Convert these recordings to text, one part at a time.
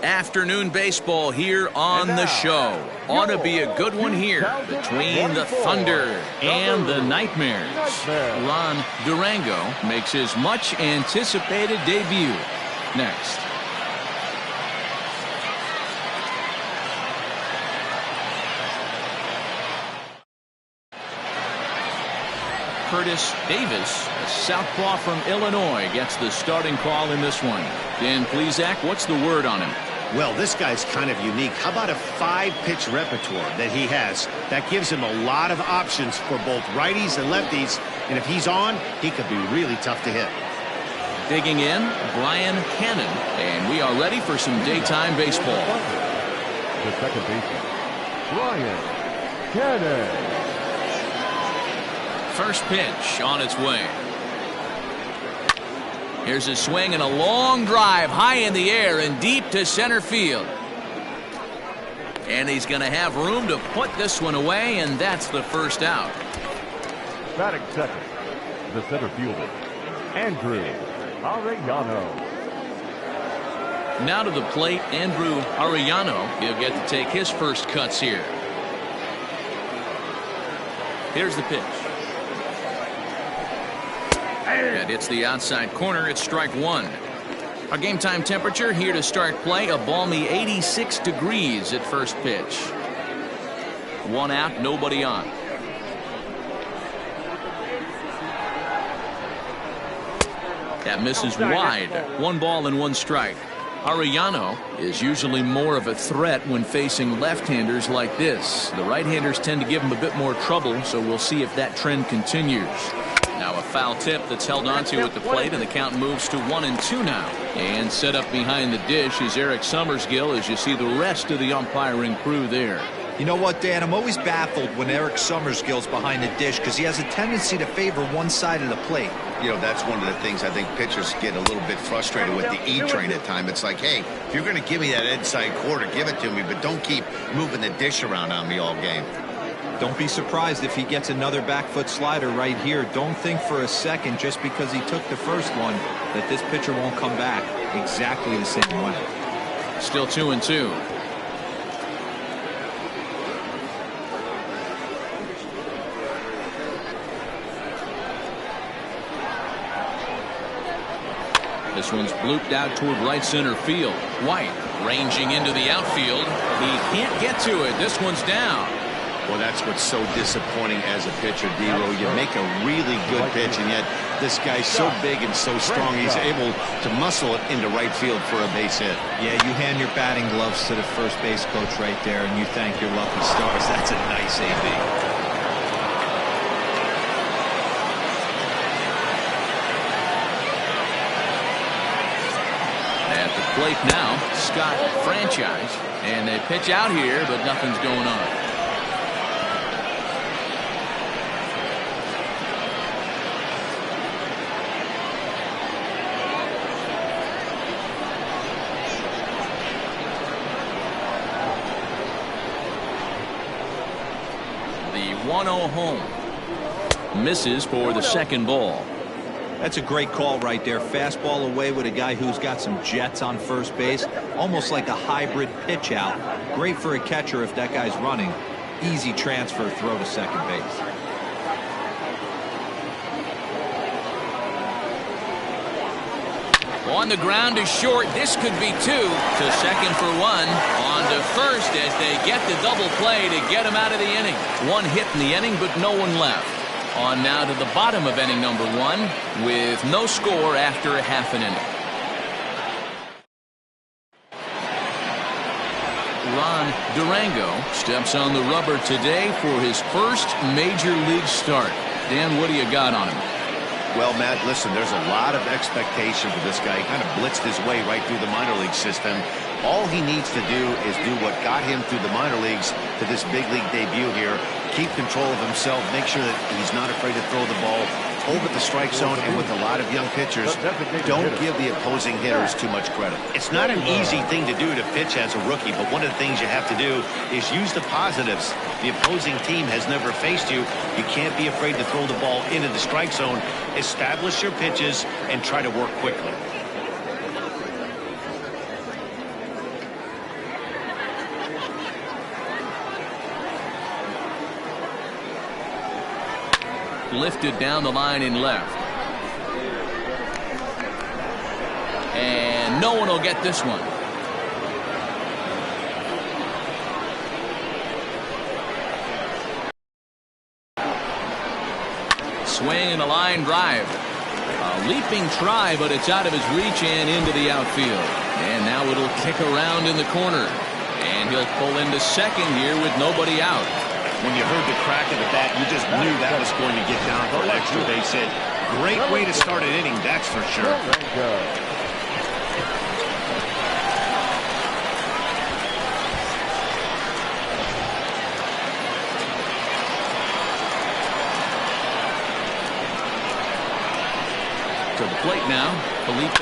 Afternoon baseball here on the show. Ought to be a good one here between the Thunder and the Nightmares. Ron Durango makes his much anticipated debut next. Curtis Davis, a southpaw from Illinois, gets the starting call in this one. Dan Plesac, what's the word on him? Well, this guy's kind of unique. How about a 5-pitch repertoire that he has? That gives him a lot of options for both righties and lefties. And if he's on, he could be really tough to hit. Digging in, Brian Cannon. And we are ready for some daytime baseball. The second baseman, Brian Cannon. First pitch on its way. Here's a swing and a long drive high in the air and deep to center field. And he's going to have room to put this one away, and that's the first out. Batting second, the center fielder, Andrew Arellano. Now to the plate, Andrew Arellano. He'll get to take his first cuts here. Here's the pitch. That hits the outside corner. It's strike one. Our game time temperature here to start play, a balmy 86 degrees at first pitch. One out, nobody on. That misses wide. 1 ball and 1 strike. Arellano is usually more of a threat when facing left-handers like this. The right-handers tend to give him a bit more trouble, so we'll see if that trend continues. Now a foul tip that's held onto at the plate, and the count moves to 1-2 now. And set up behind the dish is Eric Summersgill, as you see the rest of the umpiring crew there. You know what, Dan? I'm always baffled when Eric Summersgill's behind the dish because he has a tendency to favor one side of the plate. You know, that's one of the things I think pitchers get a little bit frustrated with the E-train at time. It's like, hey, if you're going to give me that inside quarter, give it to me, but don't keep moving the dish around on me all game. Don't be surprised if he gets another back foot slider right here. Don't think for a second, just because he took the first one, that this pitcher won't come back exactly the same way. Still 2-2. This one's blooped out toward right center field. White ranging into the outfield. He can't get to it. This one's down. Well, that's what's so disappointing as a pitcher, D-Ro. You make a really good pitch, and yet this guy's so big and so strong, he's able to muscle it into right field for a base hit. Yeah, you hand your batting gloves to the first base coach right there, and you thank your lucky stars. That's a nice AB. At the plate now, Scott Franchise. And they pitch out here, but nothing's going on. The 1-0 home. Misses for the second ball. That's a great call right there. Fastball away with a guy who's got some jets on first base. Almost like a hybrid pitch out. Great for a catcher if that guy's running. Easy transfer throw to second base. On the ground to short. This could be 2. To second for 1. On to first as they get the double play to get him out of the inning. 1 hit in the inning, but no one left. On now to the bottom of inning number 1 with no score after a half an inning. Ron Durango steps on the rubber today for his first major league start. Dan, what do you got on him? Well, Matt, listen, there's a lot of expectation for this guy. He kind of blitzed his way right through the minor league system. All he needs to do is do what got him through the minor leagues to this big league debut here. Keep control of himself. Make sure that he's not afraid to throw the ball over the strike zone. And with a lot of young pitchers, don't give the opposing hitters too much credit. It's not an easy thing to do to pitch as a rookie, but one of the things you have to do is use the positives. The opposing team has never faced you. You can't be afraid to throw the ball into the strike zone. Establish your pitches and try to work quickly. lifted down the line in left. And no one will get this one. Swing and a line drive. A leaping try, but it's out of his reach and into the outfield. And now it'll kick around in the corner. And he'll pull into second here with nobody out. When you heard the crack of the bat, you just knew that was going to get down for an extra base hit. Great way to start an inning, that's for sure. To the plate now, Felipe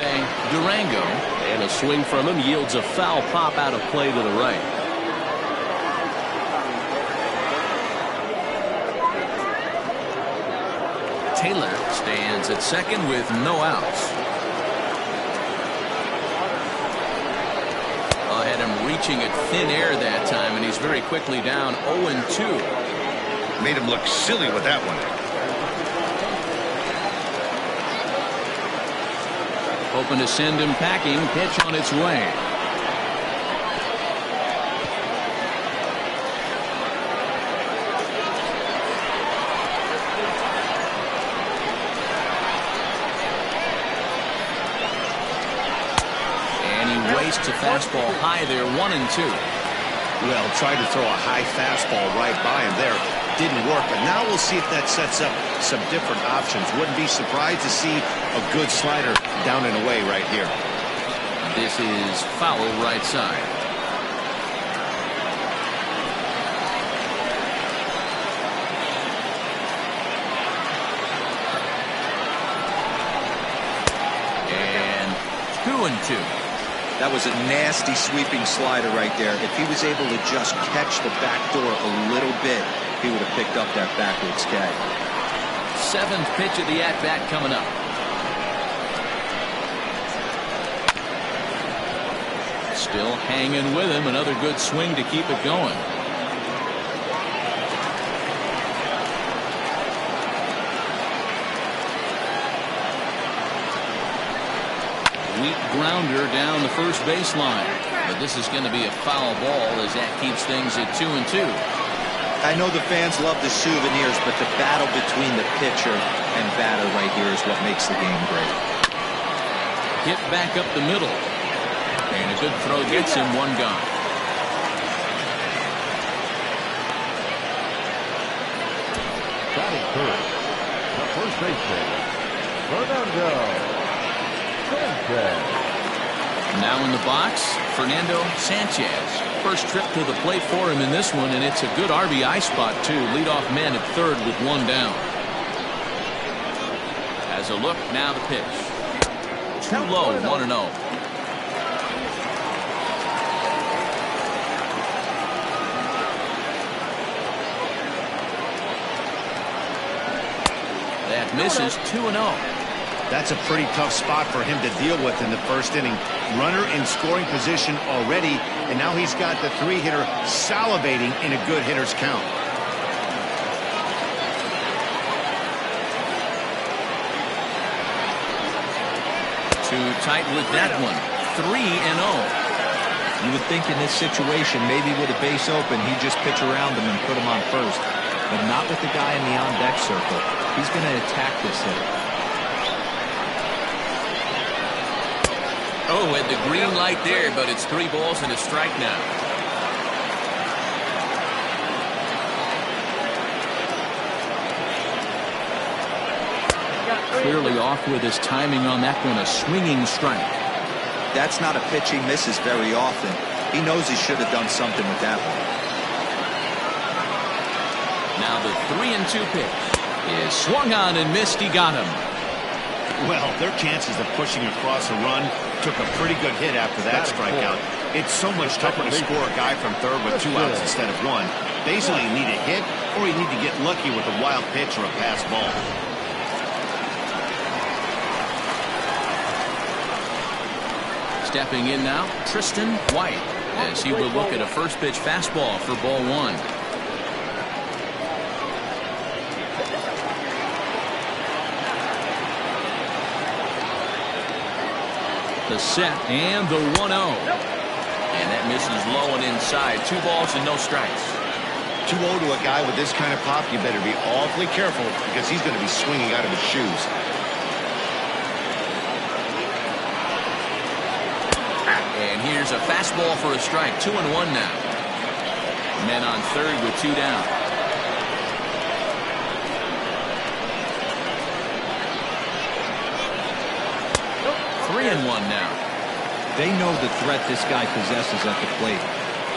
Durango. And a swing from him yields a foul pop out of play to the right. Taylor stands at second with no outs. Oh, had him reaching at thin air that time, and he's very quickly down 0-2. Made him look silly with that one. Hoping to send him packing. Pitch on its way. And he wastes a fastball high there, 1-2. Well, tried to throw a high fastball right by him there. Didn't work, but now we'll see if that sets up some different options. Wouldn't be surprised to see a good slider down and away right here. This is foul right side. And 2-2. That was a nasty sweeping slider right there. If he was able to just catch the back door a little bit, he would have picked up that backwards catch. Seventh pitch of the at-bat coming up. Still hanging with him. Another good swing to keep it going. Weak grounder down the first baseline. But this is going to be a foul ball as that keeps things at 2-2. I know the fans love the souvenirs, but the battle between the pitcher and batter right here is what makes the game great. Hit back up the middle. And a good throw gets him, one gone. Batting third, the first baseman, Fernando Sanchez. Now in the box, Fernando Sanchez. First trip to the plate for him in this one, and it's a good RBI spot, too. Leadoff man at third with one down. As a look, now the pitch. Too low, 1-0. That misses, 2-0. That's a pretty tough spot for him to deal with in the first inning. Runner in scoring position already, and now he's got the three-hitter salivating in a good hitter's count. Too tight with that one. 3-0. You would think in this situation, maybe with a base open, he'd just pitch around him and put him on first. But not with the guy in the on-deck circle. He's going to attack this hitter. Oh, and the green light there, but it's 3 balls and a strike now. Clearly off with his timing on that one, a swinging strike. That's not a pitch he misses very often. He knows he should have done something with that one. Now the 3-2 pitch is swung on and missed. He got him. Well, their chances of pushing across a run took a pretty good hit after that strikeout. It's so much tougher to score a guy from third with 2 outs instead of 1. Basically, you need a hit or you need to get lucky with a wild pitch or a pass ball. Stepping in now, Tristan White, as he will look at a first pitch fastball for ball 1. The set and the 1-0. And that misses low and inside. 2 balls and no strikes. 2-0 to a guy with this kind of pop, you better be awfully careful because he's going to be swinging out of his shoes. And here's a fastball for a strike. 2-1 now. Men on third with 2 down. 3-1 now. They know the threat this guy possesses at the plate.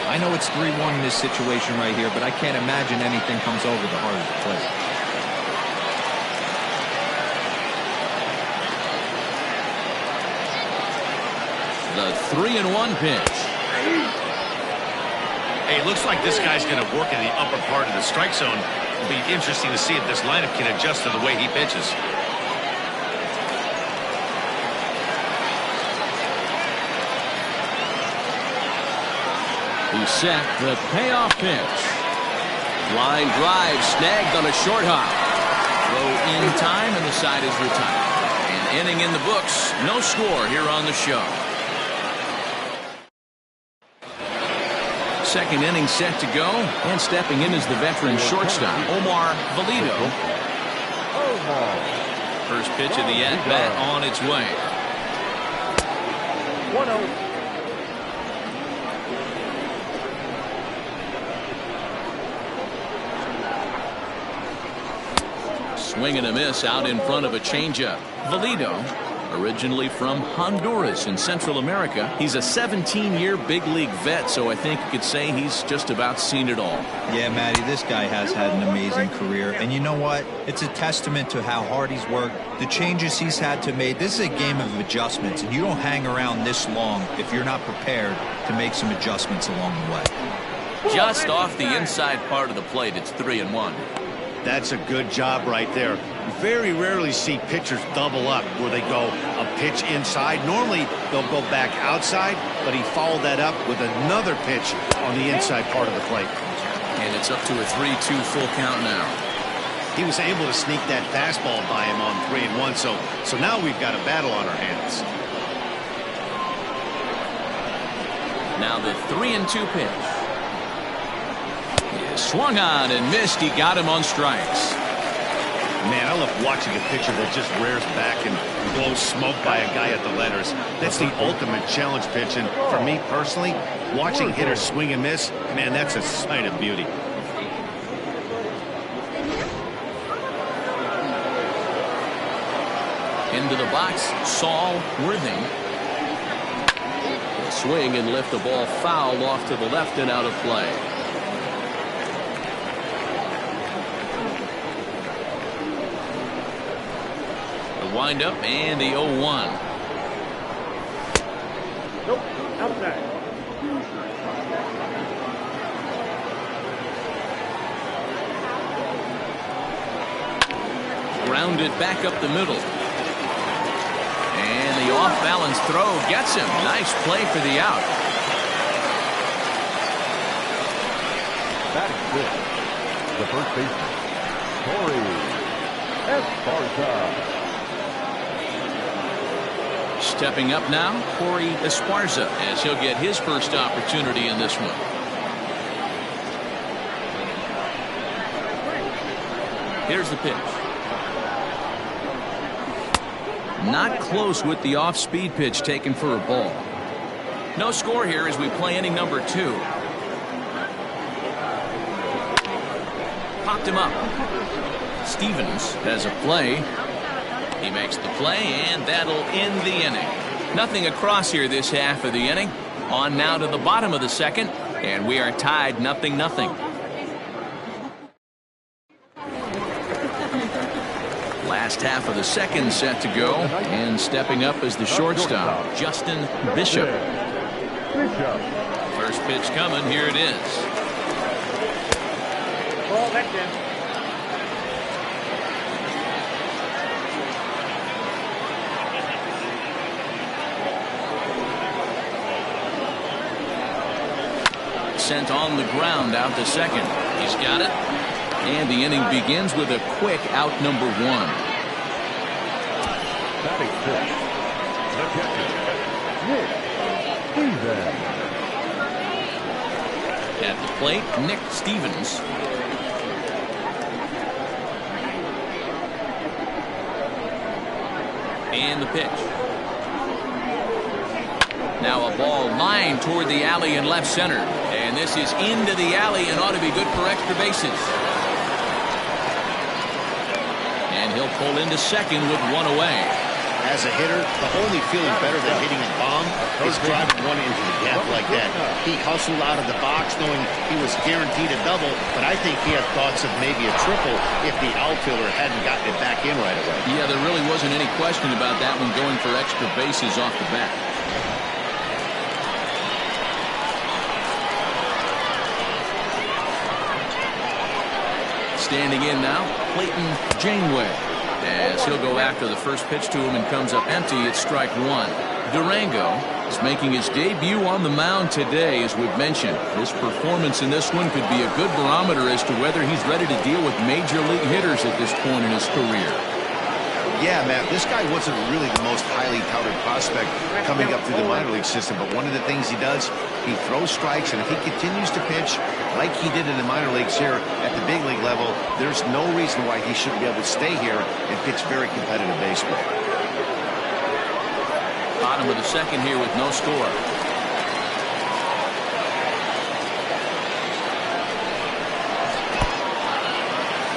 I know it's 3-1 in this situation right here, but I can't imagine anything comes over the heart of the plate. The 3-1 pitch. Hey, it looks like this guy's going to work in the upper part of the strike zone. It'll be interesting to see if this lineup can adjust to the way he pitches. He's set. The payoff pitch. Line drive snagged on a short hop. Throw in time and the side is retired. An inning in the books. No score here on the show. Second inning set to go, and stepping in is the veteran shortstop, Omar Valido. First pitch of the at-bat on its way. 1-0. Swing and a miss out in front of a changeup. Valido, originally from Honduras in Central America. He's a 17-year big league vet, so I think you could say he's just about seen it all. Yeah, Matty, this guy has had an amazing career. And you know what? It's a testament to how hard he's worked, the changes he's had to make. This is a game of adjustments, and you don't hang around this long if you're not prepared to make some adjustments along the way. Just off the inside part of the plate, it's 3-1. That's a good job right there. Very rarely see pitchers double up where they go a pitch inside. Normally they'll go back outside, but he followed that up with another pitch on the inside part of the plate. And it's up to a 3-2 full count now. He was able to sneak that fastball by him on 3-1, so now we've got a battle on our hands. Now the 3-2 pitch. Swung on and missed. He got him on strikes. Man, I love watching a pitcher that just rears back and blows smoke by a guy at the letters. That's the ultimate challenge pitch, and for me personally, watching hitters swing and miss, man, that's a sight of beauty. Into the box, Saul Worthing. Swing and lift the ball foul off to the left and out of play. Wind up and the 0-1. Nope, outside. Grounded back up the middle. And the off-balance throw gets him. Nice play for the out. Batting fifth, the first baseman, Corey Esparza. Stepping up now, Corey Esparza, as he'll get his first opportunity in this one. Here's the pitch. Not close with the off-speed pitch taken for a ball. No score here as we play inning number 2. Popped him up. Stevens has a play. He makes the play, and that'll end the inning. Nothing across here this half of the inning. On now to the bottom of the second, and we are tied 0-0. Last half of the second set to go, and stepping up is the shortstop, Justin Bishop. First pitch coming, here it is. Ball back in. Sent on the ground out to second. He's got it. And the inning begins with a quick out number 1. Batting fifth, the catcher, Nick Stevens. At the plate, Nick Stevens. And the pitch. Now a ball lined toward the alley in left center. And this is into the alley and ought to be good for extra bases. And he'll pull into second with one away. As a hitter, the only feeling better than hitting a bomb is driving one into the gap like that. He hustled out of the box knowing he was guaranteed a double, but I think he had thoughts of maybe a triple if the outfielder hadn't gotten it back in right away. Yeah, there really wasn't any question about that one going for extra bases off the bat. Standing in now, Clayton Janeway. As he'll go after the first pitch to him and comes up empty, it's strike one. Durango is making his debut on the mound today, as we've mentioned. His performance in this one could be a good barometer as to whether he's ready to deal with major league hitters at this point in his career. Yeah, Matt, this guy wasn't really the most highly touted prospect coming up through the minor league system, but one of the things he does, he throws strikes, and if he continues to pitch like he did in the minor leagues here at the big league level, there's no reason why he shouldn't be able to stay here and pitch very competitive baseball. Bottom of the second here with no score.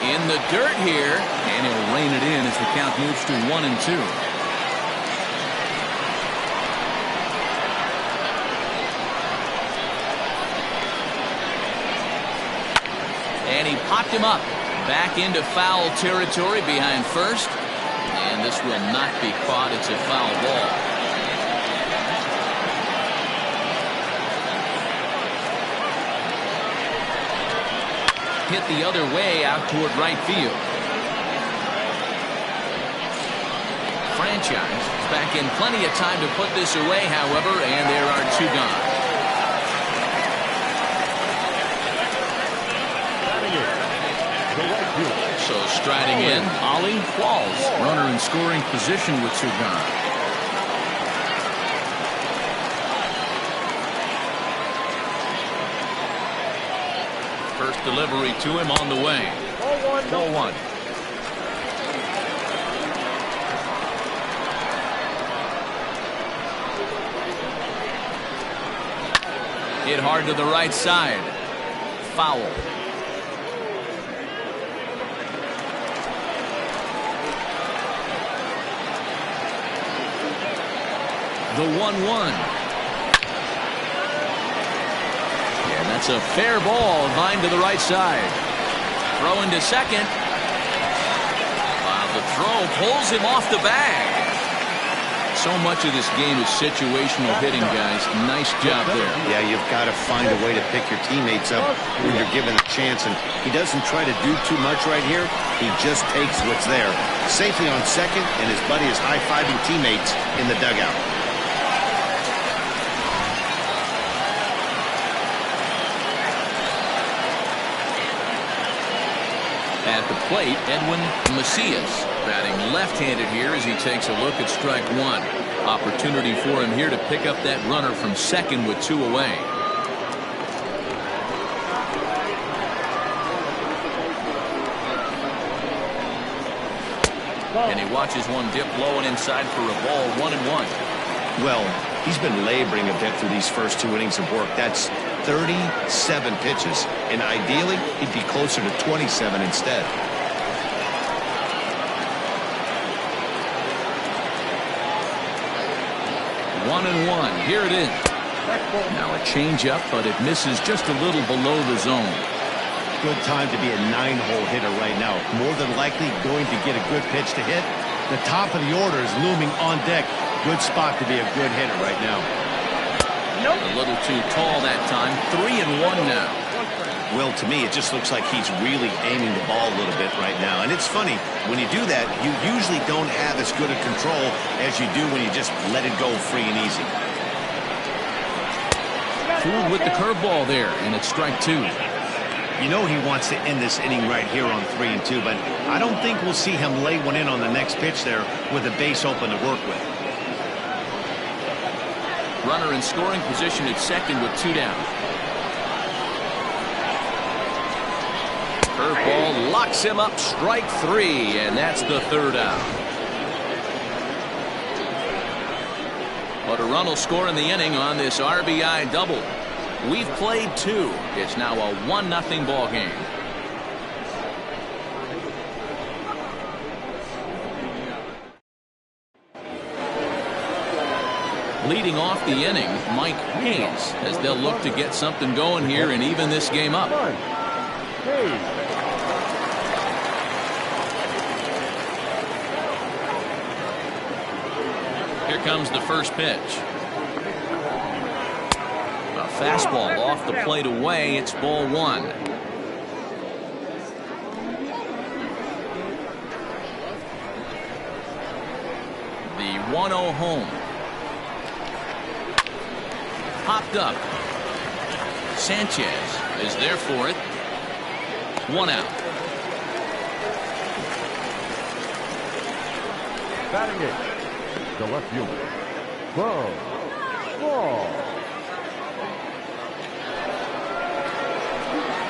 In the dirt here, and he'll rein it in as the count moves to 1-2. And he popped him up back into foul territory behind first, and this will not be caught. It's a foul ball. Hit the other way out toward right field. Franchise is back in plenty of time to put this away, however, and there are two gone. So striding in, Ollie Walls, runner in scoring position with two gone. First delivery to him on the way. 4-1. Hit hard to the right side. Foul. The 1-1. That's a fair ball, line to the right side. Throw into second. Wow, the throw pulls him off the bag. So much of this game is situational hitting, guys. Nice job there. Yeah, you've got to find a way to pick your teammates up when you're given a chance, and he doesn't try to do too much right here. He just takes what's there. Safely on second, and his buddy is high-fiving teammates in the dugout. At the plate, Edwin Macias batting left-handed here as he takes a look at strike one. Opportunity for him here to pick up that runner from second with two away. And he watches one dip low and inside for a ball, 1-1. Well, he's been laboring a bit through these first two innings of work. That's 37 pitches, and ideally he'd be closer to 27 instead. One and one. Here it is. Now a changeup, but it misses just a little below the zone. Good time to be a 9-hole hitter right now. More than likely going to get a good pitch to hit. The top of the order is looming on deck. Good spot to be a good hitter right now. A little too tall that time. 3-1 now. Well, to me, it just looks like he's really aiming the ball a little bit right now. And it's funny, when you do that, you usually don't have as good a control as you do when you just let it go free and easy. Fooled with the curveball there, and it's strike two. You know he wants to end this inning right here on 3-2, but I don't think we'll see him lay one in on the next pitch there with a base open to work with. Runner in scoring position at second with 2 down. Curveball locks him up, strike 3, and that's the 3rd out. But a run will score in the inning on this RBI double. We've played 2. It's now a 1-0 ball game. Leading off the inning, Mike Hayes, as they'll look to get something going here and even this game up. Here comes the first pitch. A fastball off the plate away. It's ball 1. The 1-0 home. Popped up. Sanchez is there for it. 1 out. Batting it. The left fielder, Bo Law.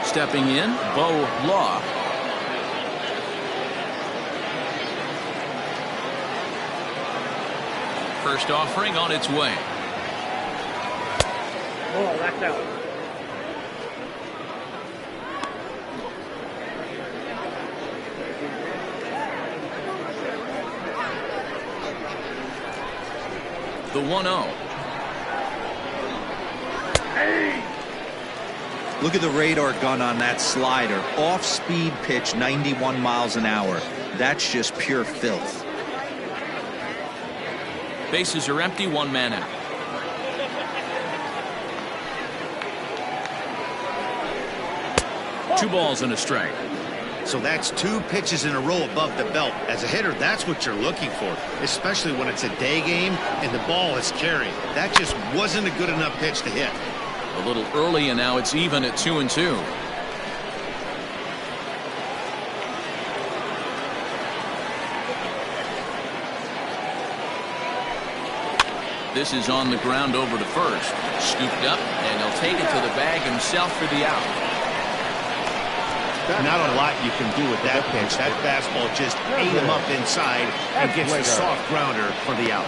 Stepping in, Bo Law. First offering on its way. Oh, that's out. The 1-0. Look at the radar gun on that slider. Off-speed pitch, 91 miles an hour. That's just pure filth. Bases are empty, 1 man out. Two balls and a strike. So that's 2 pitches in a row above the belt. As a hitter, that's what you're looking for, especially when it's a day game and the ball is carrying. That just wasn't a good enough pitch to hit. A little early, and now it's even at 2-2. This is on the ground over to first. Scooped up, and he'll take it to the bag himself for the out. Not a lot you can do with that pitch. That fastball just ate him up inside and gets the soft grounder for the out.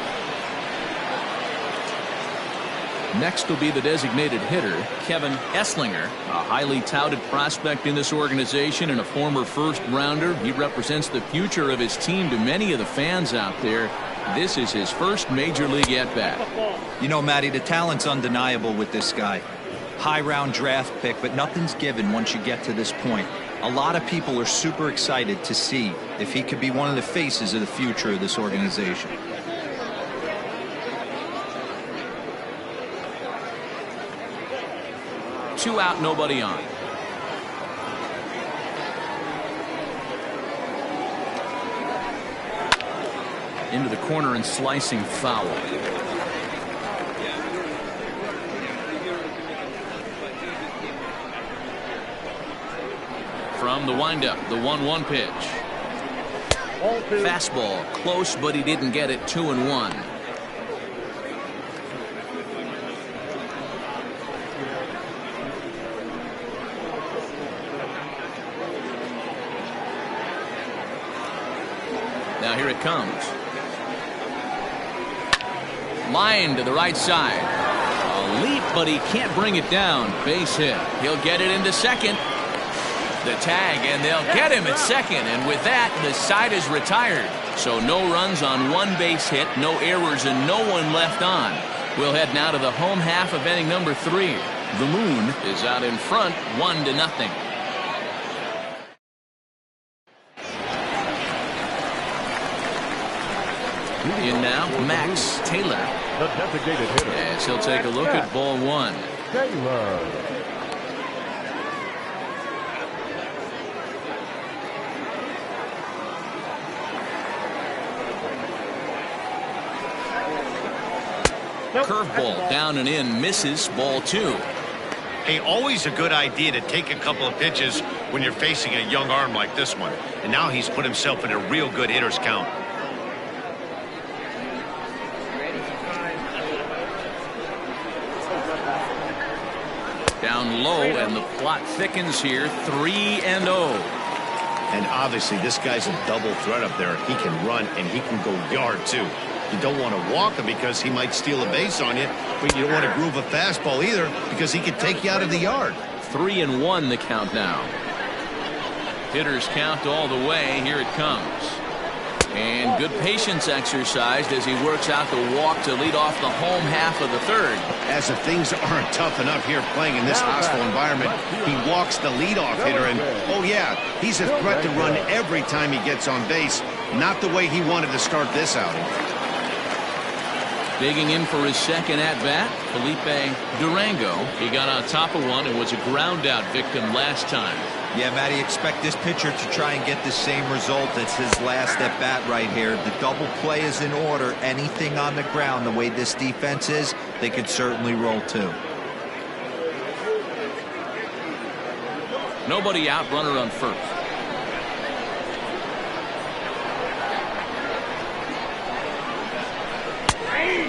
Next will be the designated hitter, Kevin Esslinger, a highly touted prospect in this organization and a former first-rounder. He represents the future of his team to many of the fans out there. This is his first major league at-bat. You know, Matty, the talent's undeniable with this guy. High-round draft pick, but nothing's given once you get to this point. A lot of people are super excited to see if he could be one of the faces of the future of this organization. Two out, nobody on. Into the corner and slicing foul. From the windup, the 1-1 pitch. Fastball close, but he didn't get it. 2-1. Now here it comes. Line to the right side. A leap, but he can't bring it down. Base hit. He'll get it into second. The tag, and they'll get him at second. And with that, the side is retired. So no runs on 1 base hit, no errors, and no one left on. We'll head now to the home half of inning number 3. The Moon is out in front, 1-0. In now, Max Taylor. The designated hitter. As he'll take a look at ball 1. Taylor. Curveball down and in, misses. Ball 2. Hey, always a good idea to take a couple of pitches when you're facing a young arm like this one. And now he's put himself in a real good hitter's count. Down low, and the plot thickens here. 3-0. And obviously, this guy's a double threat up there. He can run, and he can go yard, too. You don't want to walk him because he might steal a base on you, but you don't want to groove a fastball either because he could take you out of the yard. 3-1 the count now. Hitters count all the way. Here it comes. And good patience exercised as he works out the walk to lead off the home half of the third. As if things aren't tough enough here playing in this hostile environment, he walks the leadoff hitter, and oh yeah, he's a threat to run every time he gets on base. Not the way he wanted to start this outing. Digging in for his second at-bat, Felipe Durango. He got on top of one and was a ground-out victim last time. Yeah, Matty, expect this pitcher to try and get the same result. It's his last at-bat right here. The double play is in order. Anything on the ground, the way this defense is, they could certainly roll too. Nobody out, runner on first.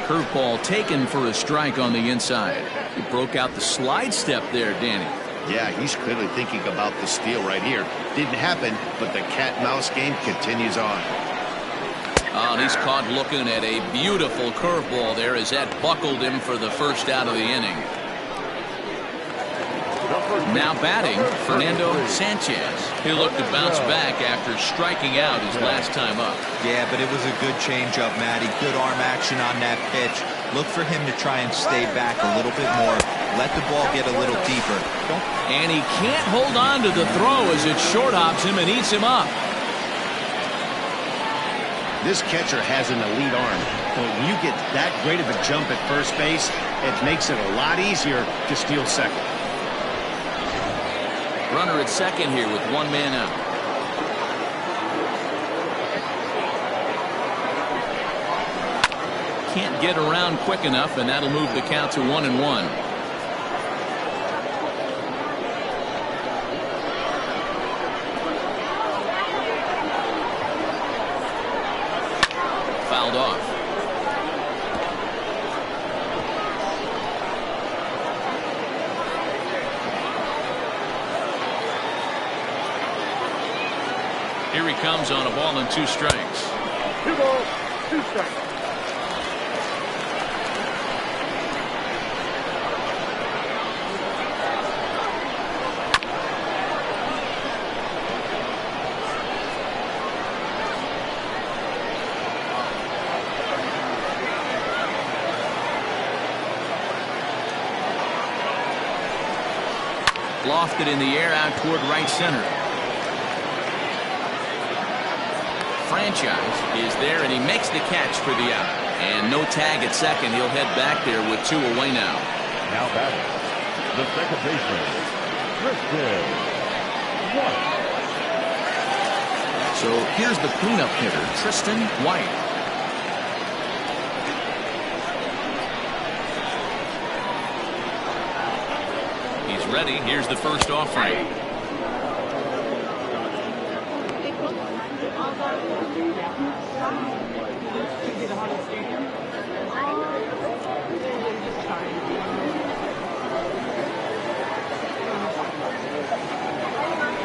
Curveball taken for a strike on the inside. He broke out the slide step there, Danny. Yeah, he's clearly thinking about the steal right here. Didn't happen, but the cat-mouse game continues on. Oh, and he's caught looking at a beautiful curveball there as that buckled him for the first out of the inning. Now batting, Fernando Sanchez. He'll look to bounce back after striking out his last time up. Yeah, but it was a good changeup, Matty. Good arm action on that pitch. Look for him to try and stay back a little bit more. Let the ball get a little deeper. And he can't hold on to the throw as it short hops him and eats him up. This catcher has an elite arm, but when you get that great of a jump at first base, it makes it a lot easier to steal second. Runner at second here with one man out. Can't get around quick enough, and that'll move the count to 1-1. Fouled off. Here he comes on a ball and 2 strikes. 2 balls, 2 strikes. Lofted in the air out toward right center. Franchise is there, and he makes the catch for the out. And no tag at second. He'll head back there with 2 away now. Now batting, the second baseman, Tristan White. So here's the cleanup hitter, Tristan White. He's ready. Here's the first offering.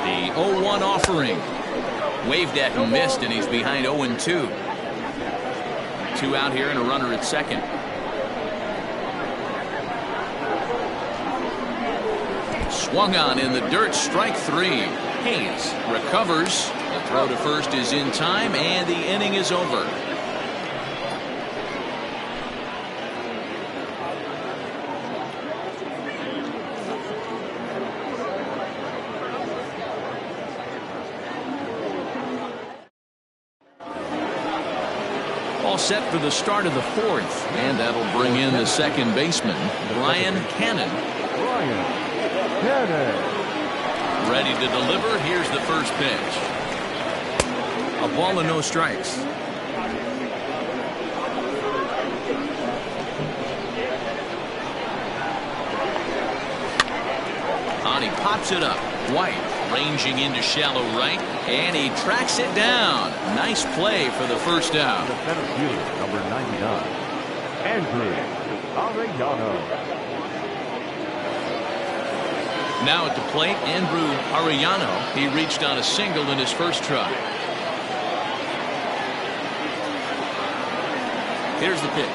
The 0-1 offering. Waved at and missed, and he's behind 0-2. 2 out here and a runner at second. Swung on in the dirt, strike 3. Hayes recovers. The throw to first is in time, and the inning is over. All set for the start of the 4th, and that'll bring in the second baseman, Brian Cannon. Ready to deliver. Here's the first pitch. A ball and no strikes. On, he pops it up. White ranging into shallow right, and he tracks it down. Nice play for the first out. The center fielder, number 99, Andrew Arellano. Now at the plate, Andrew Arellano. He reached on a single in his first try. Here's the pitch.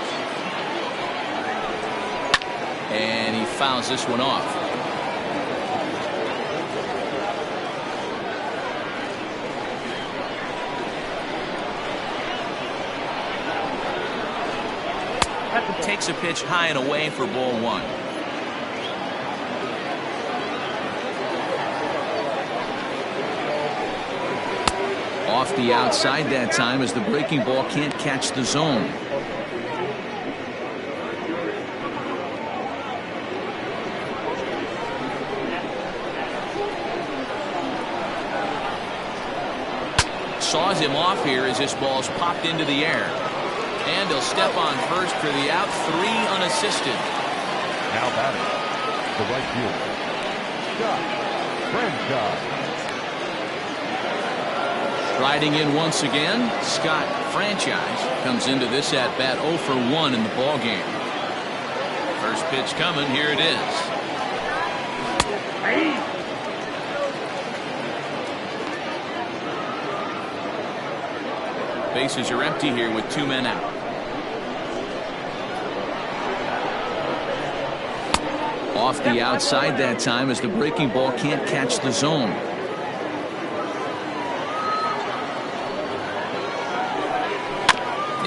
And he fouls this one off. Takes a pitch high and away for ball one. Off the outside that time as the breaking ball can't catch the zone. Saws him off here as this ball's popped into the air. And he'll step on first for the out, 3 unassisted. Now batting, the right fielder, Scott Franchise. Riding in once again, Scott Franchise comes into this at bat 0 for 1 in the ball game. First pitch coming, here it is. Bases are empty here with 2 men out. Off the outside that time as the breaking ball can't catch the zone.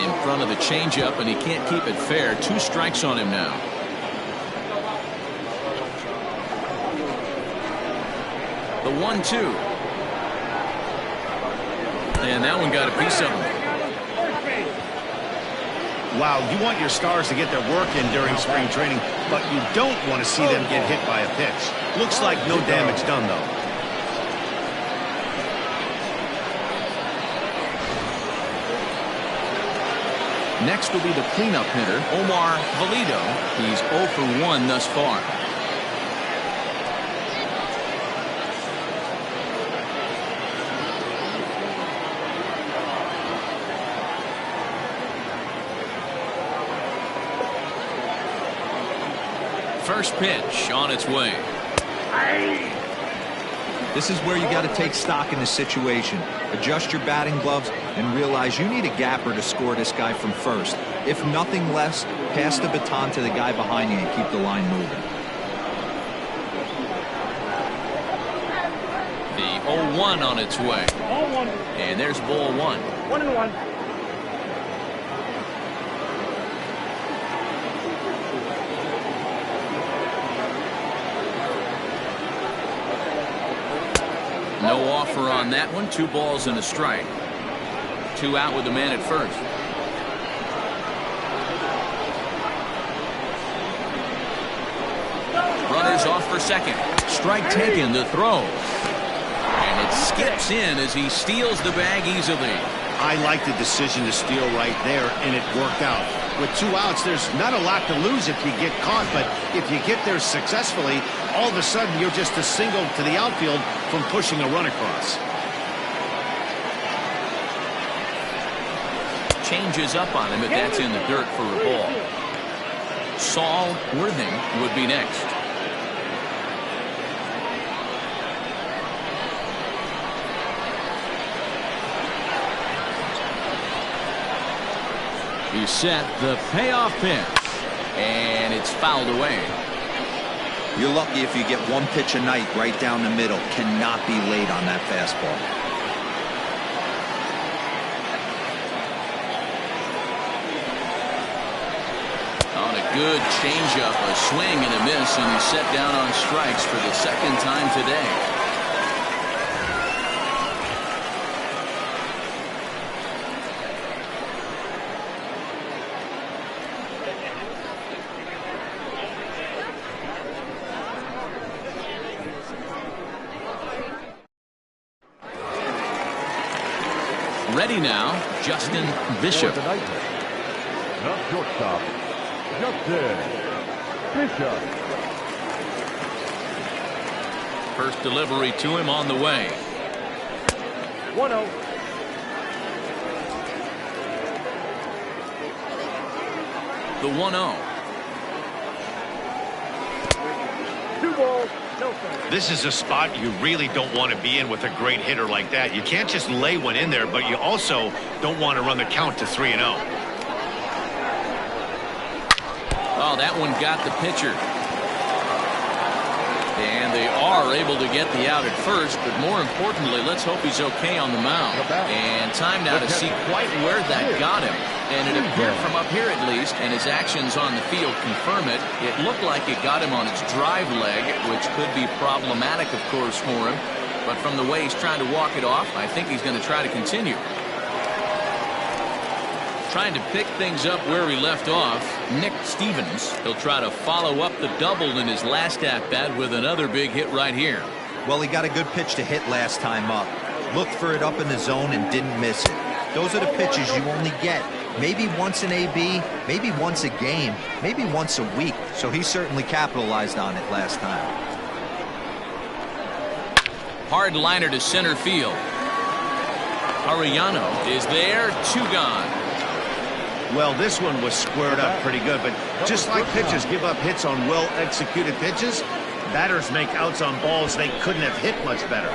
In front of the changeup, and he can't keep it fair. 2 strikes on him now. The 1-2. And that one got a piece of him. Wow, you want your stars to get their work in during spring training, but you don't want to see them get hit by a pitch. Looks like no damage done, though. Next will be the cleanup hitter, Omar Valido. He's 0 for 1 thus far. First pitch on its way. This is where you got to take stock in the situation. Adjust your batting gloves and realize you need a gapper to score this guy from first. If nothing less, pass the baton to the guy behind you and keep the line moving. The 0-1 on its way. And there's ball 1. 1-1. No offer on that one. 2 balls and a strike. 2 out with the man at first. Runners off for second. Strike taken, the throw. And it skips in as he steals the bag easily. I like the decision to steal right there, and it worked out. With 2 outs, there's not a lot to lose if you get caught, but if you get there successfully, all of a sudden you're just a single to the outfield from pushing a run across. Changes up on him, but that's in the dirt for a ball. Saul Worthing would be next. He's set the payoff pitch, and it's fouled away. You're lucky if you get 1 pitch a night right down the middle. Cannot be late on that fastball. On a good changeup, a swing and a miss, and he's set down on strikes for the 2nd time today. Ready now, Justin Bishop. Not shortstop, Justin Bishop. First delivery to him on the way. 1-0. The 1-0. 2 balls. No further. This is a spot you really don't want to be in with a great hitter like that. You can't just lay one in there, but you also don't want to run the count to 3-0. Oh, that one got the pitcher. And they are able to get the out at first, but more importantly, let's hope he's okay on the mound. And time now to see quite where that got him. And it appeared from up here at least, and his actions on the field confirm it. It looked like it got him on its drive leg, which could be problematic, of course, for him. But from the way he's trying to walk it off, I think he's going to try to continue. Trying to pick things up where he left off, Nick Stevens. He'll try to follow up the double in his last at-bat with another big hit right here. Well, he got a good pitch to hit last time up. Looked for it up in the zone and didn't miss it. Those are the pitches you only get. Maybe once in AB, maybe once a game, maybe once a week. So he certainly capitalized on it last time. Hard liner to center field. Arellano is there, 2 gone. Well, this one was squared up pretty good, but just like pitchers give up hits on well-executed pitches, batters make outs on balls they couldn't have hit much better.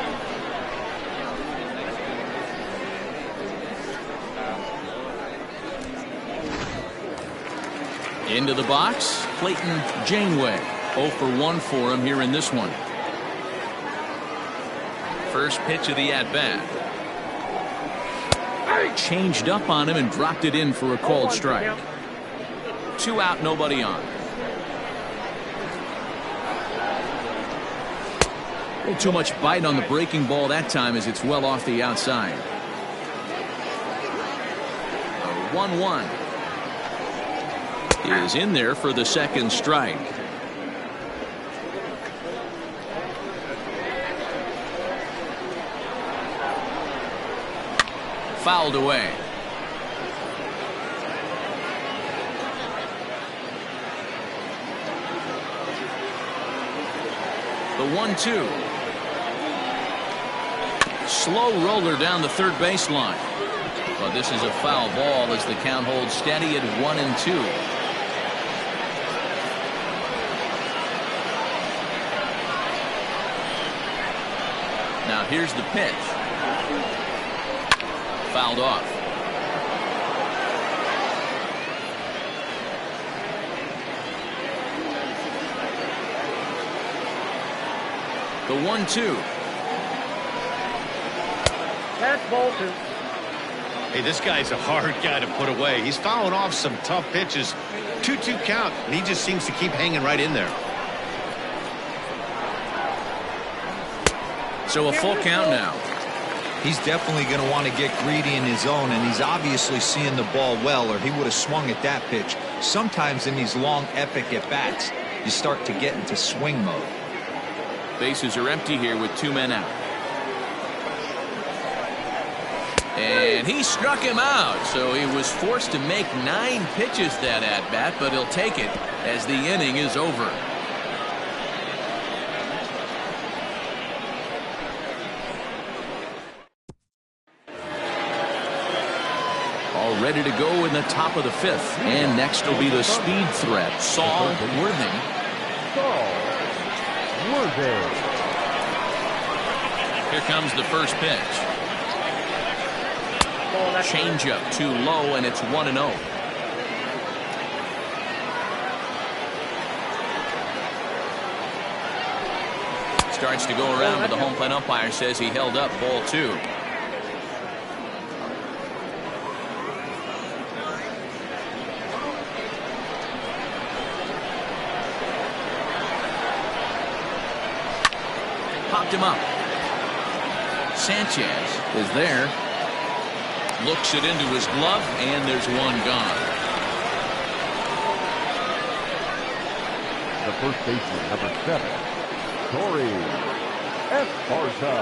Into the box, Clayton Janeway. 0 for 1 for him here in this one. First pitch of the at-bat. Changed up on him and dropped it in for a called strike. 2 out, nobody on. A little too much bite on the breaking ball that time as it's well off the outside. 1-1 is in there for the second strike. Fouled away. The 1-2. Slow roller down the third baseline. But this is a foul ball as the count holds steady at 1-2. Now here's the pitch. Fouled off. The 1-2. That's Bolton. Hey, this guy's a hard guy to put away. He's fouling off some tough pitches. 2-2 count, and he just seems to keep hanging right in there. So a full count now. He's definitely going to want to get greedy in his zone, and he's obviously seeing the ball well, or he would have swung at that pitch. Sometimes in these long, epic at-bats, you start to get into swing mode. Bases are empty here with 2 men out. And he struck him out, so he was forced to make 9 pitches that at-bat, but he'll take it as the inning is over. Ready to go in the top of the 5th. And next will be the speed threat, Saul Worthing. Here comes the first pitch. Changeup too low, and it's 1-0. Starts to go around, but the home plate umpire says he held up ball 2. Popped him up. Sanchez is there. Looks it into his glove, and there's 1 gone. The first baseman, number 7, Corey Esparza.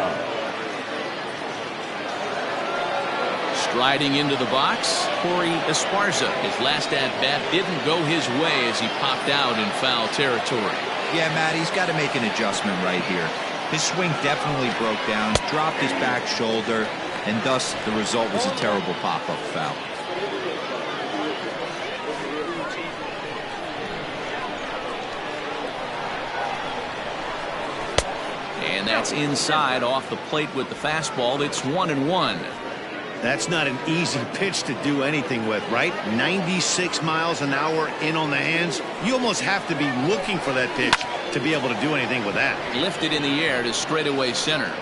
Striding into the box, Corey Esparza. His last at-bat didn't go his way as he popped out in foul territory. Yeah, Matt, he's got to make an adjustment right here. His swing definitely broke down, dropped his back shoulder, and thus the result was a terrible pop-up foul. that's inside off the plate with the fastball. It's 1-1. That's not an easy pitch to do anything with, right? 96 miles an hour in on the hands. You almost have to be looking for that pitch to be able to do anything with that. Lifted in the air to straightaway center.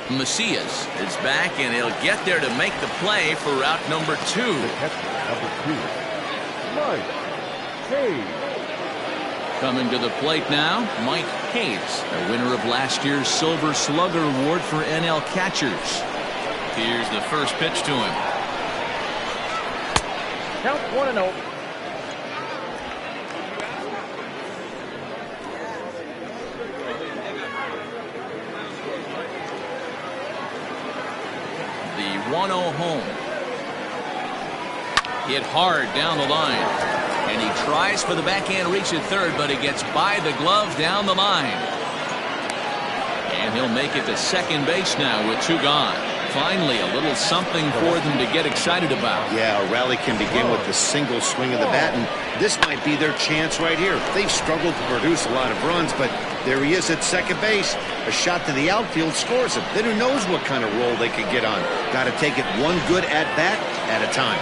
Macias is back, and he'll get there to make the play for route number 2. The catcher, number 2, Mike Hayes. Coming to the plate now, Mike Hayes, the winner of last year's Silver Slugger Award for NL catchers. Here's the first pitch to him. Count 1-0. The 1-0 home. Hit hard down the line. And he tries for the backhand reach at third, but he gets by the glove down the line. And he'll make it to second base now with 2 gone. Finally, a little something for them to get excited about. Yeah, a rally can begin with a single swing of the bat, and this might be their chance right here. They've struggled to produce a lot of runs, but there he is at second base. A shot to the outfield scores him. Then who knows what kind of roll they could get on. Got to take it one good at-bat at a time.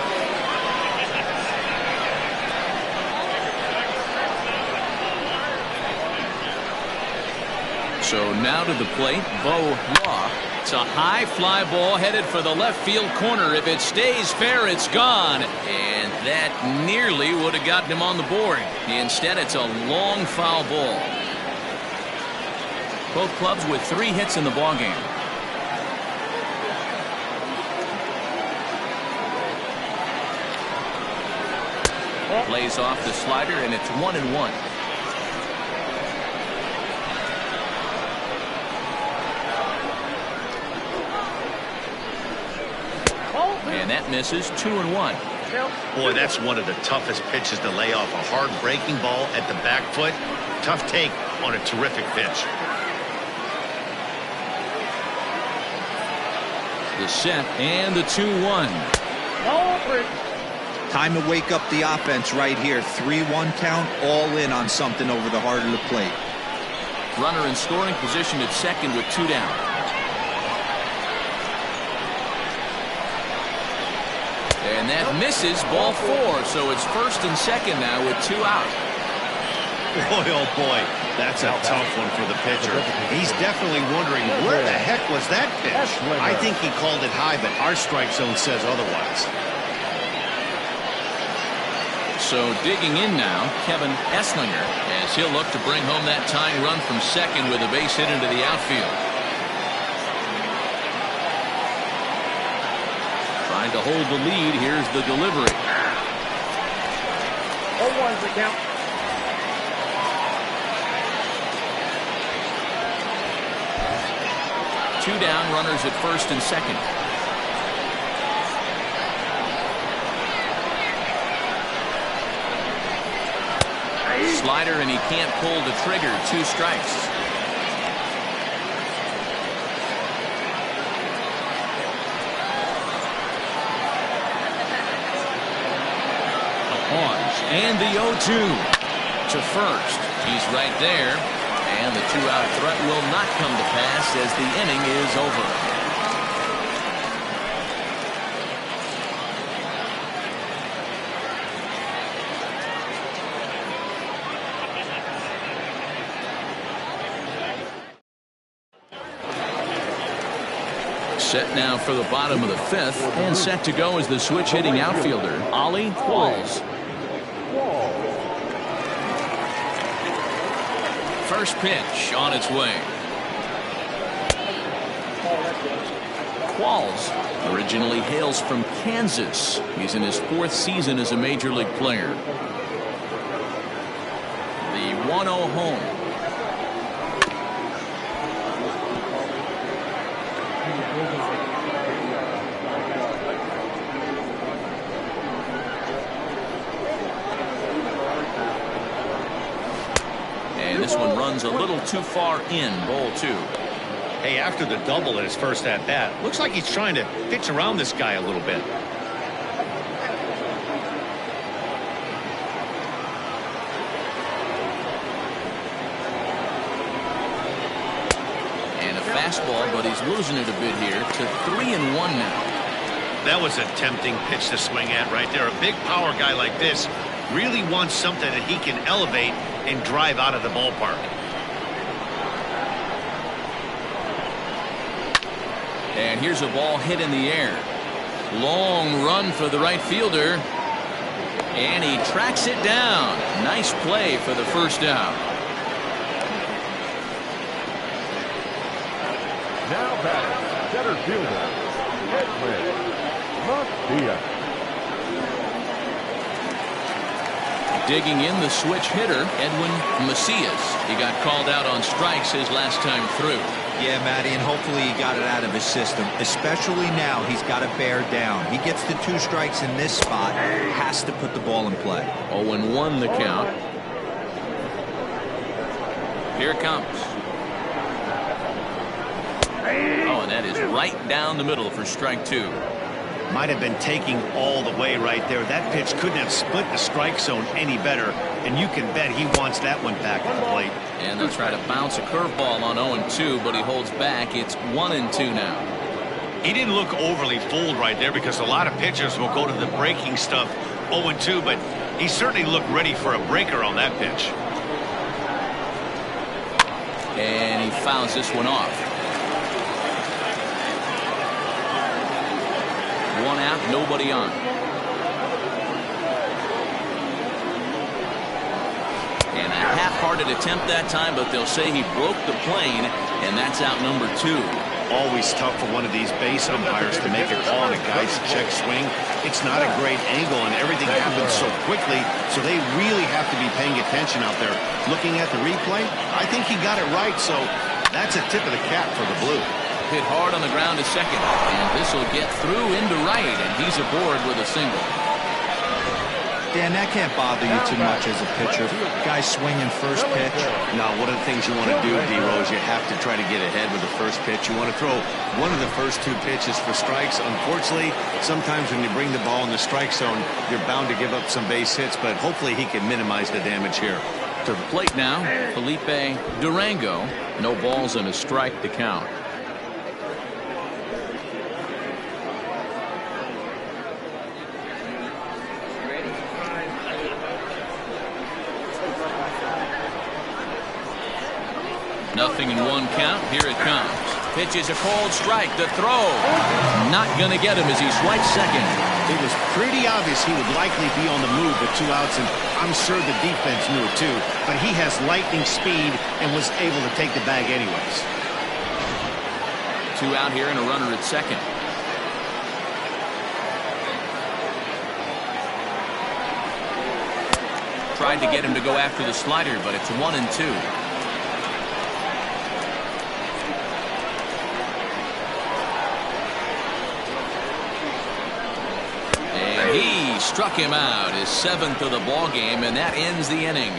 So now to the plate, Bo Law. It's a high fly ball headed for the left field corner. If it stays fair, it's gone. And that nearly would have gotten him on the board. Instead, it's a long foul ball. Both clubs with 3 hits in the ballgame. Plays off the slider, and it's 1-1. And that misses. 2-1. Boy, that's one of the toughest pitches to lay off. A hard breaking ball at the back foot. Tough take on a terrific pitch. The set and the 2-1. Time to wake up the offense right here. 3-1 count, all in on something over the heart of the plate. Runner in scoring position at second with 2 down. And that misses, ball 4. So it's first and second now with 2 out. Boy, oh boy, that's a tough one for the pitcher. He's definitely wondering, where the heck was that pitch? I think he called it high, but our strike zone says otherwise. So digging in now, Kevin Esslinger, as he'll look to bring home that tying run from second with a base hit into the outfield. Trying to hold the lead. Here's the delivery. 0-1's the count. Two down, runners at first and second. Slider, and he can't pull the trigger. 2 strikes. And the 0-2 to first. He's right there. And the 2-out threat will not come to pass as the inning is over. Set now for the bottom of the 5th, and set to go is the switch hitting outfielder, Ollie Qualls. First pitch on its way. Qualls originally hails from Kansas. He's in his 4th season as a major league player. The 1-0 home. This one runs a little too far in, ball 2. Hey, after the double at his first at-bat, looks like he's trying to pitch around this guy a little bit. And fastball, but he's losing it a bit here to 3-1 now. That was a tempting pitch to swing at right there. A big power guy like this really wants something that he can elevate and drive out of the ballpark. And here's a ball hit in the air. Long run for the right fielder. And he tracks it down. Nice play for the first out. Now batting, center fielder, Edwin Macias. Digging in, the switch hitter, Edwin Macias. He got called out on strikes his last time through. Yeah, Matty, and hopefully he got it out of his system. Especially now, he's got to bear down. He gets the 2 strikes in this spot, has to put the ball in play. 0-1 the count. Here it comes. Oh, and that is right down the middle for strike 2. Might have been taking all the way right there. That pitch couldn't have split the strike zone any better, and you can bet he wants that one back at the plate. And they'll try to bounce a curveball on 0-2, but he holds back. It's 1-2 now. He didn't look overly fooled right there because a lot of pitchers will go to the breaking stuff 0-2, but he certainly looked ready for a breaker on that pitch. And he fouls this one off. 1 out, nobody on. And a half-hearted attempt that time, but they'll say he broke the plane, and that's out number 2. Always tough for one of these base umpires to make a call on a guy's check swing. It's not a great angle, and everything happens so quickly, so they really have to be paying attention out there. Looking at the replay, I think he got it right, so that's a tip of the cap for the Blue. Hit hard on the ground to second, and this will get through into right, and he's aboard with a single. Dan, that can't bother you too much as a pitcher. Guy swinging first pitch. No, one of the things you want to do, D-Rose, you have to try to get ahead with the first pitch. You want to throw one of the first 2 pitches for strikes. Unfortunately, sometimes when you bring the ball in the strike zone, you're bound to give up some base hits, but hopefully he can minimize the damage here. To the plate now, Felipe Durango. No balls and a strike to count. Nothing in 1 count. Here it comes. Pitch is a cold strike. The throw. Not going to get him as he swipes second. It was pretty obvious he would likely be on the move with 2 outs, and I'm sure the defense knew it too. But he has lightning speed and was able to take the bag anyways. 2 out here and a runner at second. Tried to get him to go after the slider, but it's 1-2. He struck him out, his 7th of the ball game, and that ends the inning.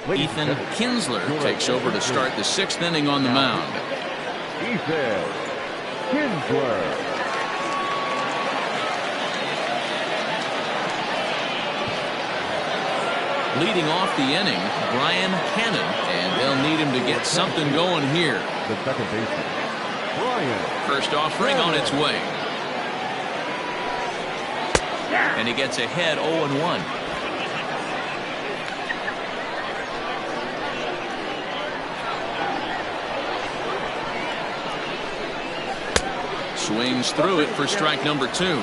Ethan Kinsler takes over to start the 6th inning on the mound. Ethan Kinsler. Leading off the inning, Brian Cannon, and they'll need him to get something going here. The second baseman, Brian. First offering on its way. And he gets ahead 0-1. Swings through it for strike number 2.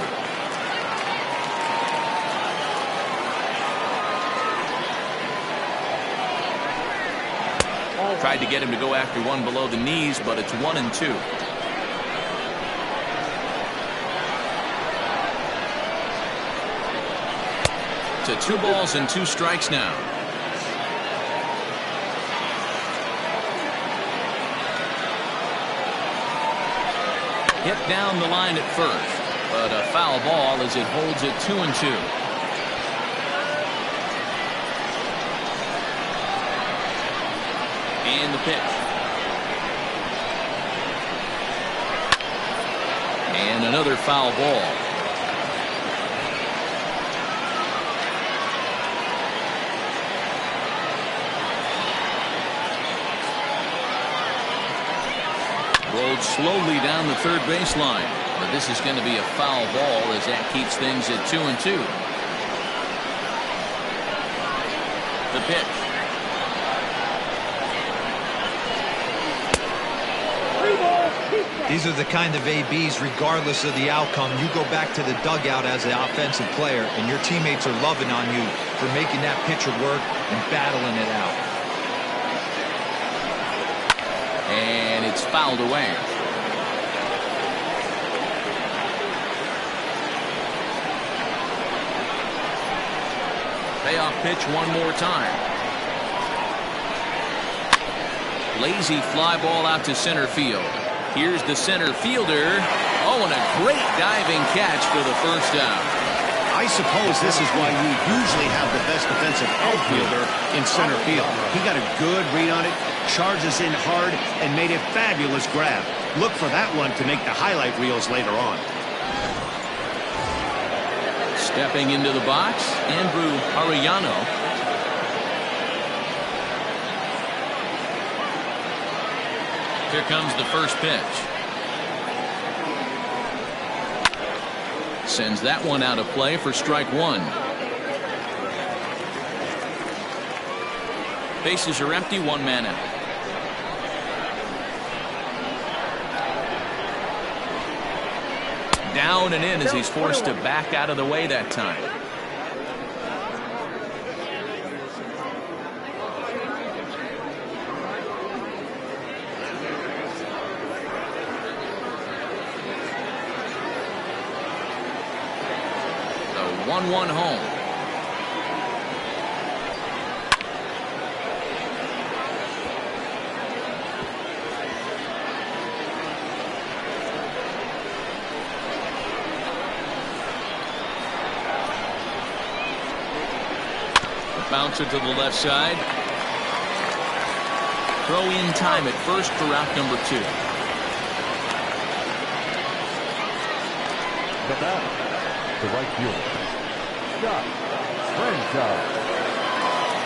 Tried to get him to go after one below the knees, but it's 1-2. To 2 balls and 2 strikes now. Hit down the line at first, but a foul ball as it holds it 2-2. And the pitch. And another foul ball. followed slowly down the third baseline. But this is going to be a foul ball as that keeps things at 2-2. The pitch. These are the kind of ABs, regardless of the outcome, you go back to the dugout as an offensive player, and your teammates are loving on you for making that pitcher work and battling it out. And it's fouled away. Payoff pitch one more time. Lazy fly ball out to center field. Here's the center fielder. Oh, and a great diving catch for the first out. I suppose this is why you usually have the best defensive outfielder in center field. He got a good read on it, charges in hard, and made a fabulous grab. Look for that one to make the highlight reels later on. Stepping into the box, Andrew Arellano. Here comes the first pitch. Sends that one out of play for strike one. Bases are empty, one man out. Down and in as he's forced to back out of the way that time. The 1-1 home. Bouncer to the left side. Throw in time at first for route number 2. The batter, the right fielder, Scott Franchise.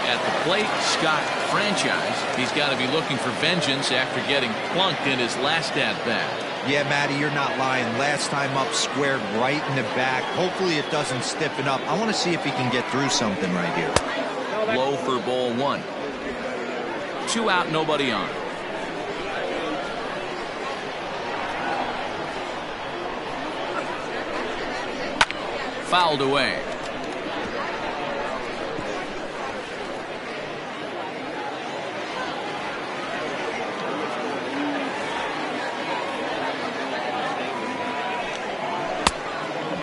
At the plate, Scott Franchise. He's got to be looking for vengeance after getting plunked in his last at-bat. Yeah, Matty, you're not lying. Last time up, squared right in the back. Hopefully it doesn't stiffen up. I want to see if he can get through something right here. Low for ball 1. 2 out, nobody on. Fouled away.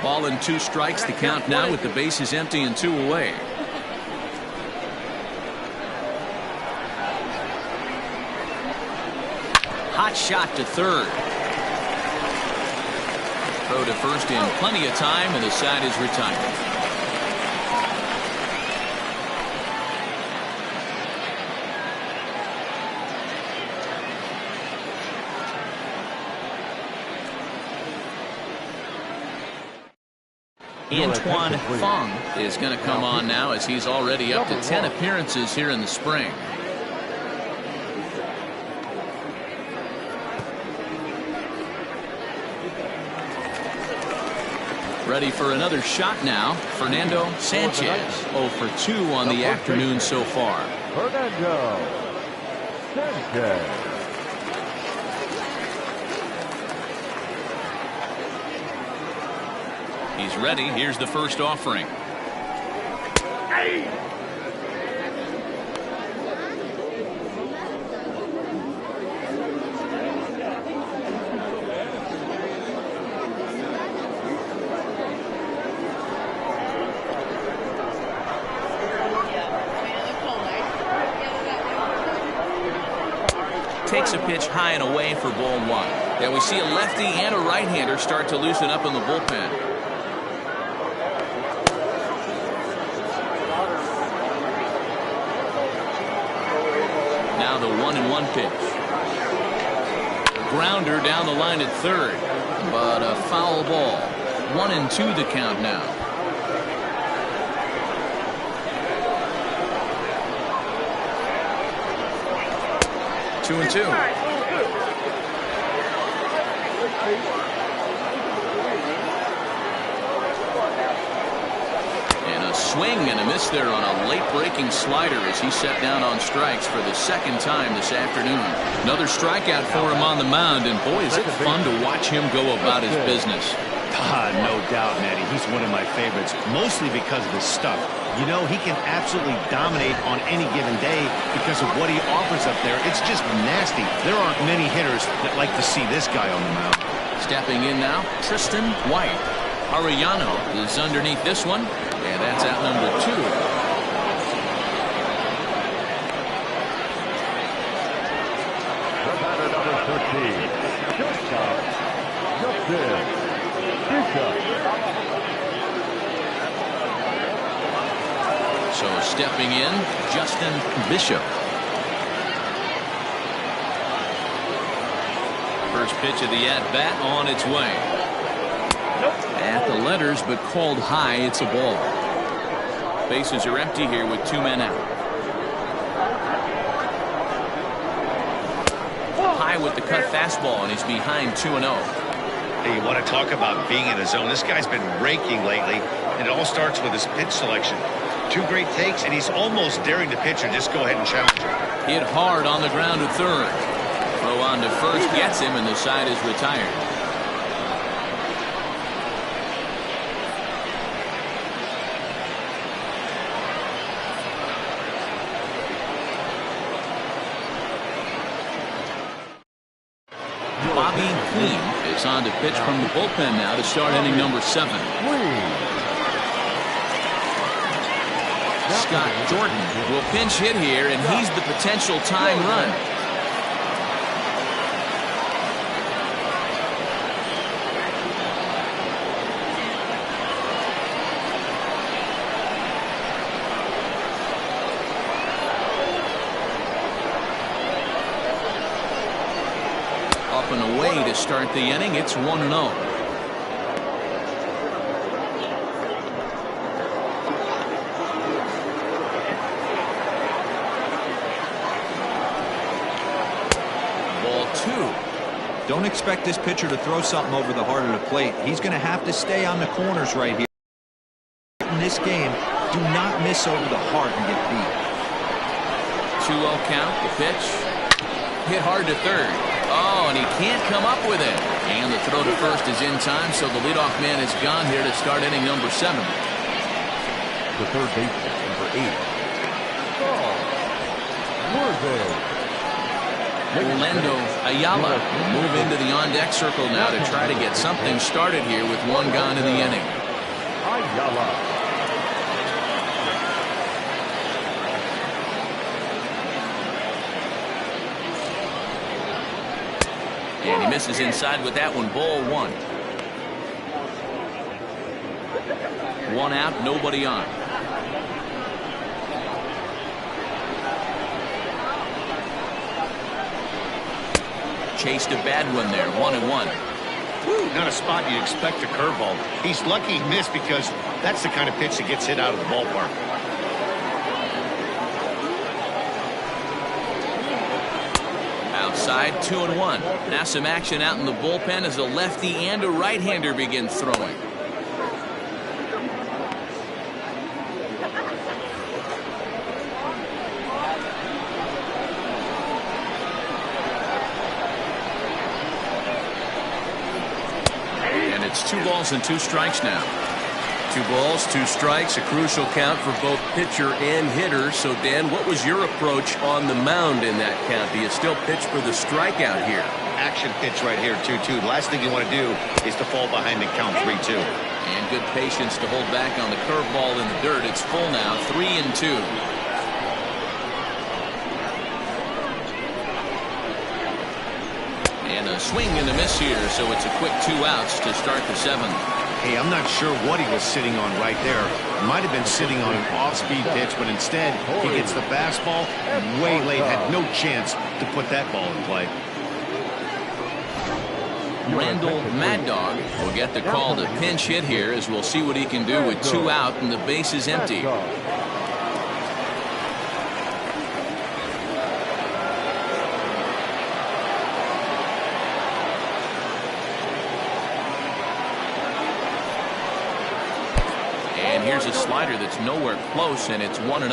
Ball and 2 strikes, the count now with the bases empty and 2 away. Hot shot to third. Throw to first in plenty of time, and the side is retired. Antoine Fung is going to come on now as he's already up to 10 appearances here in the spring. Ready for another shot now. Fernando Sanchez 0 for 2 on the afternoon so far. Fernando Sanchez. He's ready. Here's the first offering. Takes a pitch high and away for ball 1. Yeah, we see a lefty and a right-hander start to loosen up in the bullpen. Now the 1-1 pitch. Grounder down the line at third, but a foul ball. 1-2 the count now. Two and 2. And a swing and a miss there on a late breaking slider as he set down on strikes for the second time this afternoon. Another strikeout for him on the mound, and boy, is it fun to watch him go about his business. No doubt, Matty. He's one of my favorites, mostly because of his stuff. You know, he can absolutely dominate on any given day because of what he offers up there. It's just nasty. There aren't many hitters that like to see this guy on the mound. Stepping in now, Tristan White. Arellano is underneath this one, and that's out number 2. The batter, number 13, shortstop, Justin Bishop. So stepping in, Justin Bishop. First pitch of the at-bat on its way. At the letters, but called high. It's a ball. Bases are empty here with 2 men out. High with the cut fastball, and he's behind 2-0. Hey, you want to talk about being in a zone? This guy's been raking lately, and it all starts with his pitch selection. 2 great takes, and he's almost daring the pitcher. Just go ahead and challenge him. Hit hard on the ground to third. Throw on to first gets him, and the side is retired. Bobby Queen is on to pitch from the bullpen now to start inning number 7. Scott Jordan will pinch hit here, and he's the potential tying run. Up and away to start the inning. It's 1-0. Don't expect this pitcher to throw something over the heart of the plate. He's going to have to stay on the corners right here. In this game, do not miss over the heart and get beat. 2-0 count, the pitch. Hit hard to third. Oh, and he can't come up with it. And the throw to first is in time, so the leadoff man is gone here to start inning number 7. The third baseman, number 8. Orlando Ayala will move into the on-deck circle now to try to get something started here with 1 gone in the inning. Ayala. And he misses inside with that one. Ball 1. 1 out, nobody on. Chased a bad one there. 1-1. Not a spot you'd expect a curveball. He's lucky he missed because that's the kind of pitch that gets hit out of the ballpark. Outside, 2-1. Now some action out in the bullpen as a lefty and a right-hander begin throwing. And it's 2 balls and 2 strikes now. 2 balls, 2 strikes, a crucial count for both pitcher and hitter. So, Dan, what was your approach on the mound in that count? Do you still pitch for the strikeout here? Action pitch right here, 2-2. The last thing you want to do is to fall behind and count 3-2. And good patience to hold back on the curveball in the dirt. It's full now, 3-2. And a swing and a miss here, so it's a quick 2 outs to start the 7th. Hey, I'm not sure what he was sitting on right there. Might have been sitting on an off-speed pitch, but instead he gets the fastball way late. Had no chance to put that ball in play. Randall Mad Dog will get the call to pinch hit here, as we'll see what he can do with 2 out and the base is empty. here's a slider that's nowhere close, and it's 1-0.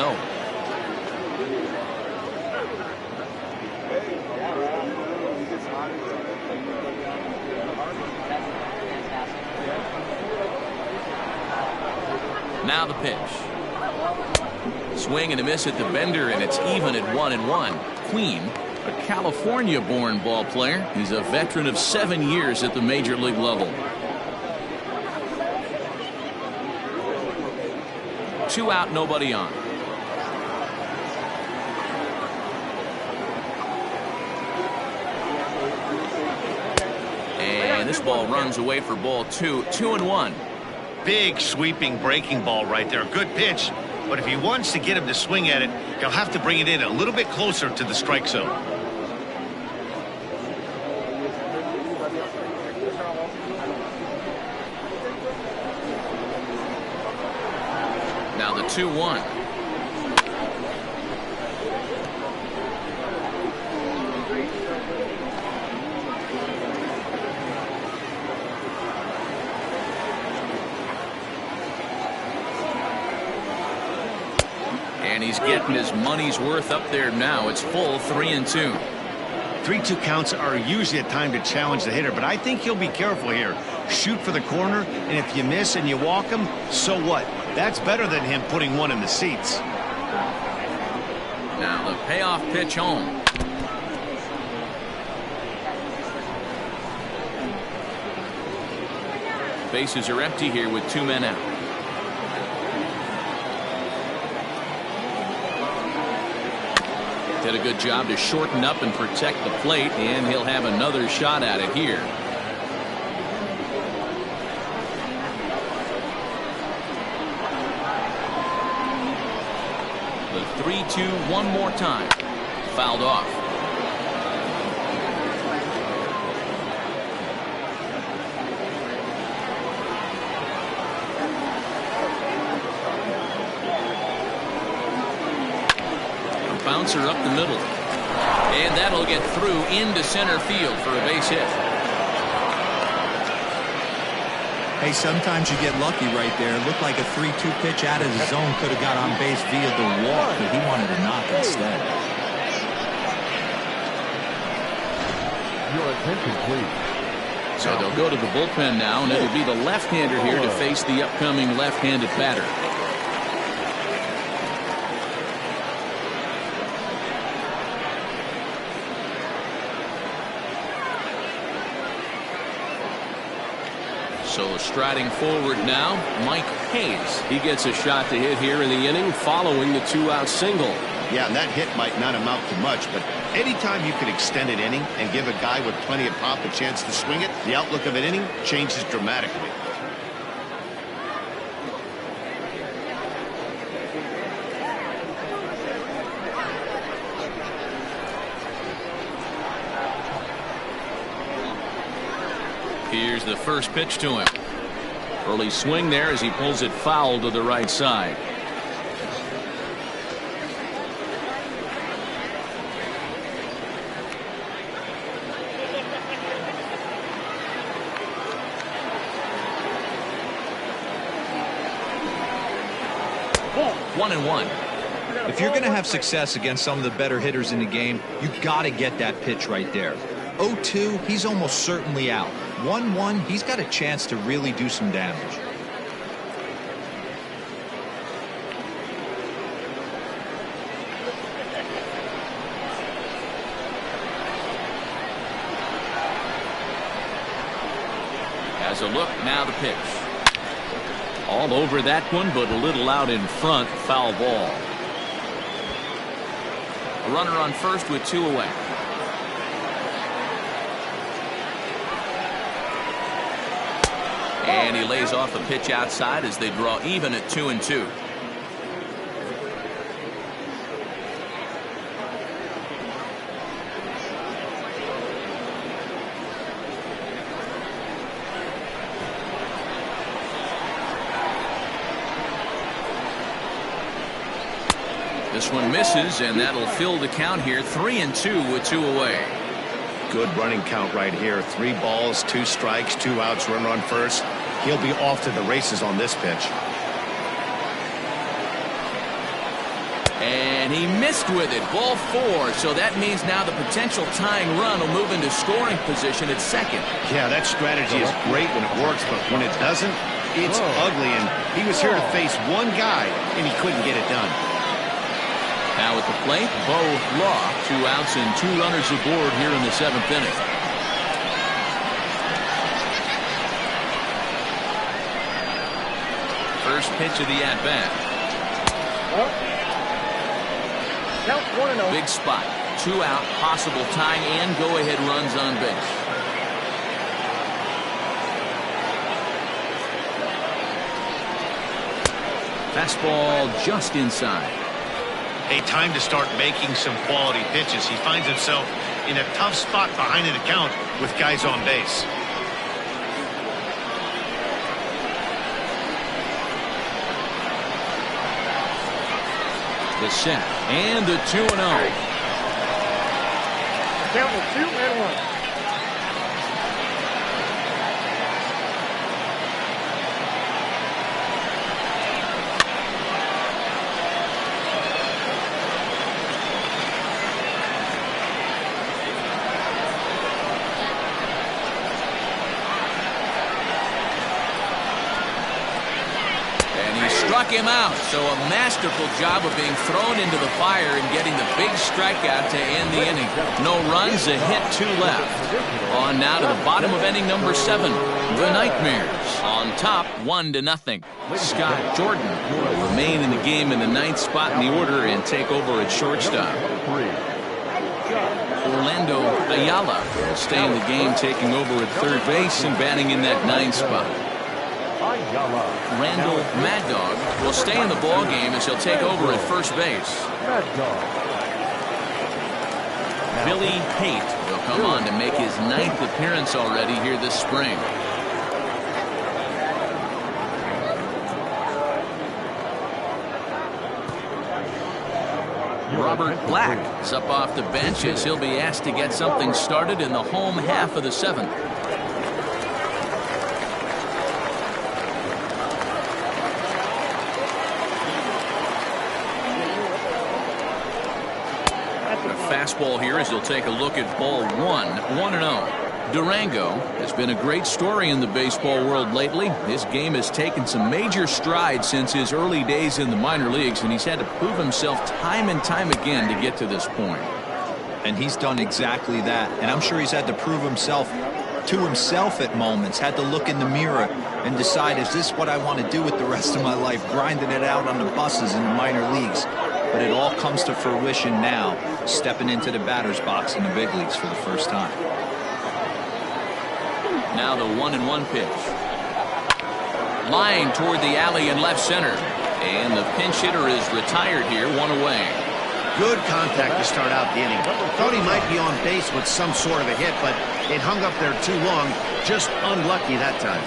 Now the pitch. Swing and a miss at the bender, and it's even at 1-1. Queen, a California-born ball player. He's a veteran of 7 years at the major league level. 2 out, nobody on. And this ball runs away for ball 2. 2-1. Big sweeping breaking ball right there. Good pitch. But if he wants to get him to swing at it, he'll have to bring it in a little bit closer to the strike zone. Now the 2-1. And he's getting his money's worth up there now. It's full 3-2. 3-2 counts are usually a time to challenge the hitter, but I think he'll be careful here. Shoot for the corner, and if you miss and you walk him, so what? That's better than him putting one in the seats. Now the payoff pitch home. Bases are empty here with 2 men out. Did a good job to shorten up and protect the plate, and he'll have another shot at it here. The 3-2 one more time. Fouled off. Bouncer up the middle, and that'll get through into center field for a base hit. Hey, sometimes you get lucky right there. It looked like a 3-2 pitch out of the zone could have got on base via the walk, but he wanted to knock instead. Your attention, please. So they'll go to the bullpen now, and it'll be the left-hander here to face the upcoming left-handed batter. So striding forward now, Mike Hayes. He gets a shot to hit here in the inning following the 2-out single. Yeah, and that hit might not amount to much, but anytime you can extend an inning and give a guy with plenty of pop a chance to swing it, the outlook of an inning changes dramatically. Here's the first pitch to him. Early swing there as he pulls it foul to the right side. One and one. If you're going to have success against some of the better hitters in the game, you've got to get that pitch right there. 0-2, he's almost certainly out. 1-1, he's got a chance to really do some damage. Has a look, now the pitch. All over that one, but a little out in front. Foul ball. A runner on first with 2 away. And he lays off a pitch outside as they draw even at 2-2. This one misses, and that'll fill the count here. 3-2 with 2 away. Good running count right here. 3 balls, 2 strikes, 2 outs, runner on first. He'll be off to the races on this pitch. And he missed with it. Ball 4. So that means now the potential tying run will move into scoring position at second. Yeah, that strategy is great when it works, but when it doesn't, it's ugly. And he was here to face one guy, and he couldn't get it done. Now at the plate, Bo Law. 2 outs and 2 runners aboard here in the 7th inning. First pitch of the at-bat. Count 1-0. Big spot. 2 out, possible tying and go-ahead runs on base. Fastball just inside. A time to start making some quality pitches. He finds himself in a tough spot behind an account with guys on base. The set and the 2-0. Count is 2-1. Struck him out. So a masterful job of being thrown into the fire and getting the big strikeout to end the inning. No runs, a hit, 2 left. On now to the bottom of inning number 7. The Nightmares on top 1-0. Scott Jordan will remain in the game in the 9th spot in the order and take over at shortstop. Orlando Ayala will stay in the game, taking over at third base and batting in that 9th spot. Randall Mad Dog will stay in the ball game as he'll take over at first base. Billy Pate will come on to make his 9th appearance already here this spring. Robert Black is up off the bench as he'll be asked to get something started in the home half of the 7th. Fastball here as he'll take a look at ball 1-0. Durango has been a great story in the baseball world lately. His game has taken some major strides since his early days in the minor leagues, and he's had to prove himself time and time again to get to this point. And he's done exactly that. And I'm sure he's had to prove himself to himself at moments, had to look in the mirror and decide, is this what I want to do with the rest of my life, grinding it out on the buses in the minor leagues. But it all comes to fruition now, stepping into the batter's box in the big leagues for the first time. Now the 1-1 pitch. Line toward the alley in left center. And the pinch hitter is retired here, 1 away. Good contact to start out the inning. Thought he might be on base with some sort of a hit, but it hung up there too long. Just unlucky that time.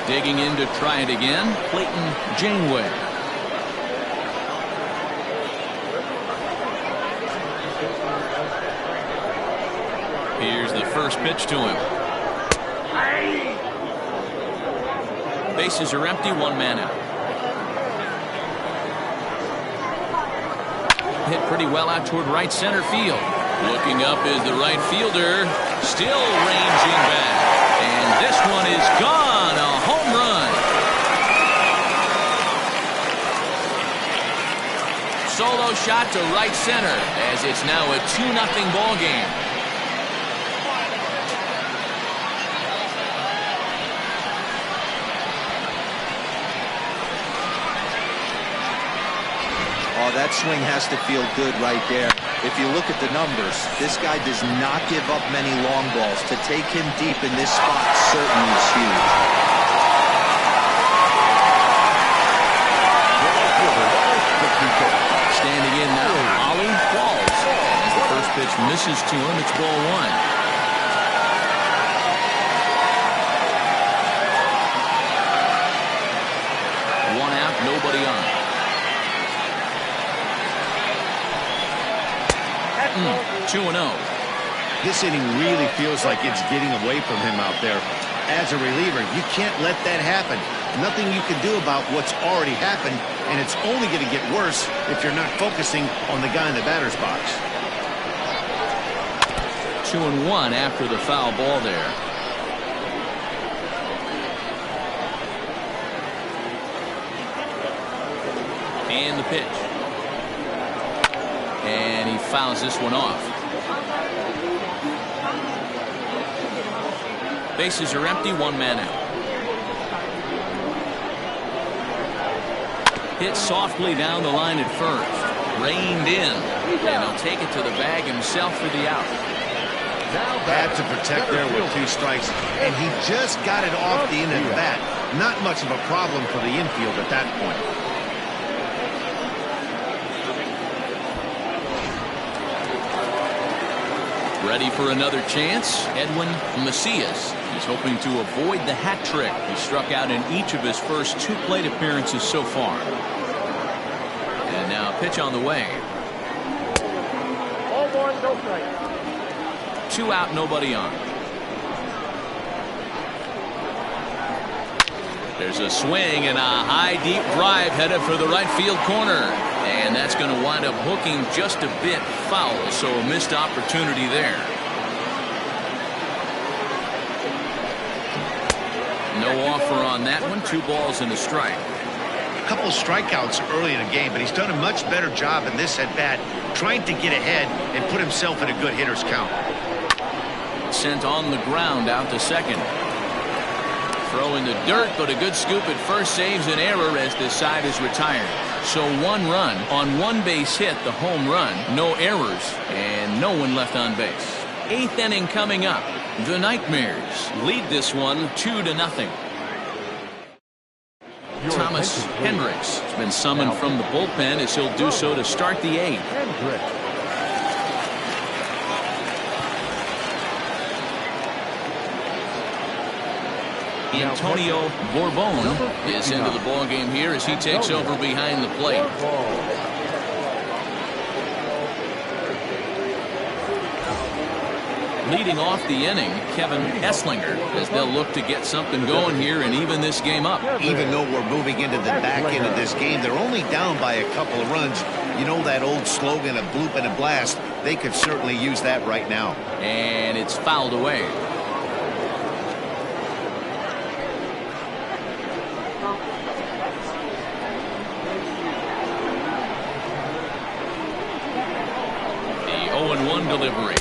Digging in to try it again, Clayton Janeway. Here's the first pitch to him. Bases are empty, 1 man out. Hit pretty well out toward right center field. Looking up is the right fielder, still ranging back. And this one is gone, a home run. Solo shot to right center as it's now a 2-0 ball game. Oh, that swing has to feel good right there. If you look at the numbers, this guy does not give up many long balls. To take him deep in this spot certainly is huge. Standing in now, Ollie Falls. As the first pitch misses to him, it's ball 1. 1 out, nobody on. 2-0. This inning really feels like it's getting away from him out there. As a reliever, you can't let that happen. Nothing you can do about what's already happened, and it's only going to get worse if you're not focusing on the guy in the batter's box. 2-1 after the foul ball there. And the pitch. And he fouls this one off. Bases are empty, one man out. Hit softly down the line at first. Reined in. And he'll take it to the bag himself for the out. Had to protect there with 2 strikes, and he just got it off the end of the bat. Not much of a problem for the infield at that point. Ready for another chance, Edwin Macias. He's hoping to avoid the hat trick. He struck out in each of his first 2 plate appearances so far. And now a pitch on the way. Ball 1, no strike. 2 out, nobody on. There's a swing and a high deep drive headed for the right field corner. And that's going to wind up hooking just a bit foul, so a missed opportunity there. No offer on that one. 2 balls and a strike. A couple of strikeouts early in the game, but he's done a much better job in this at bat, trying to get ahead and put himself in a good hitter's count. Sent on the ground out to second. Throw in the dirt, but a good scoop at first saves an error as this side is retired. So 1 run on 1 base hit, the home run, no errors, and no one left on base. 8th inning coming up. The Nightmares lead this one 2-0. Thomas Hendricks has been summoned from the bullpen as he'll do so to start the 8th. Antonio Bourbon is into the ballgame here as he takes over behind the plate. Leading off the inning, Kevin Esslinger, as they'll look to get something going here and even this game up. Even though we're moving into the back end of this game, they're only down by a couple of runs. You know that old slogan, a bloop and a blast. They could certainly use that right now. And it's fouled away. The 0-1 delivery.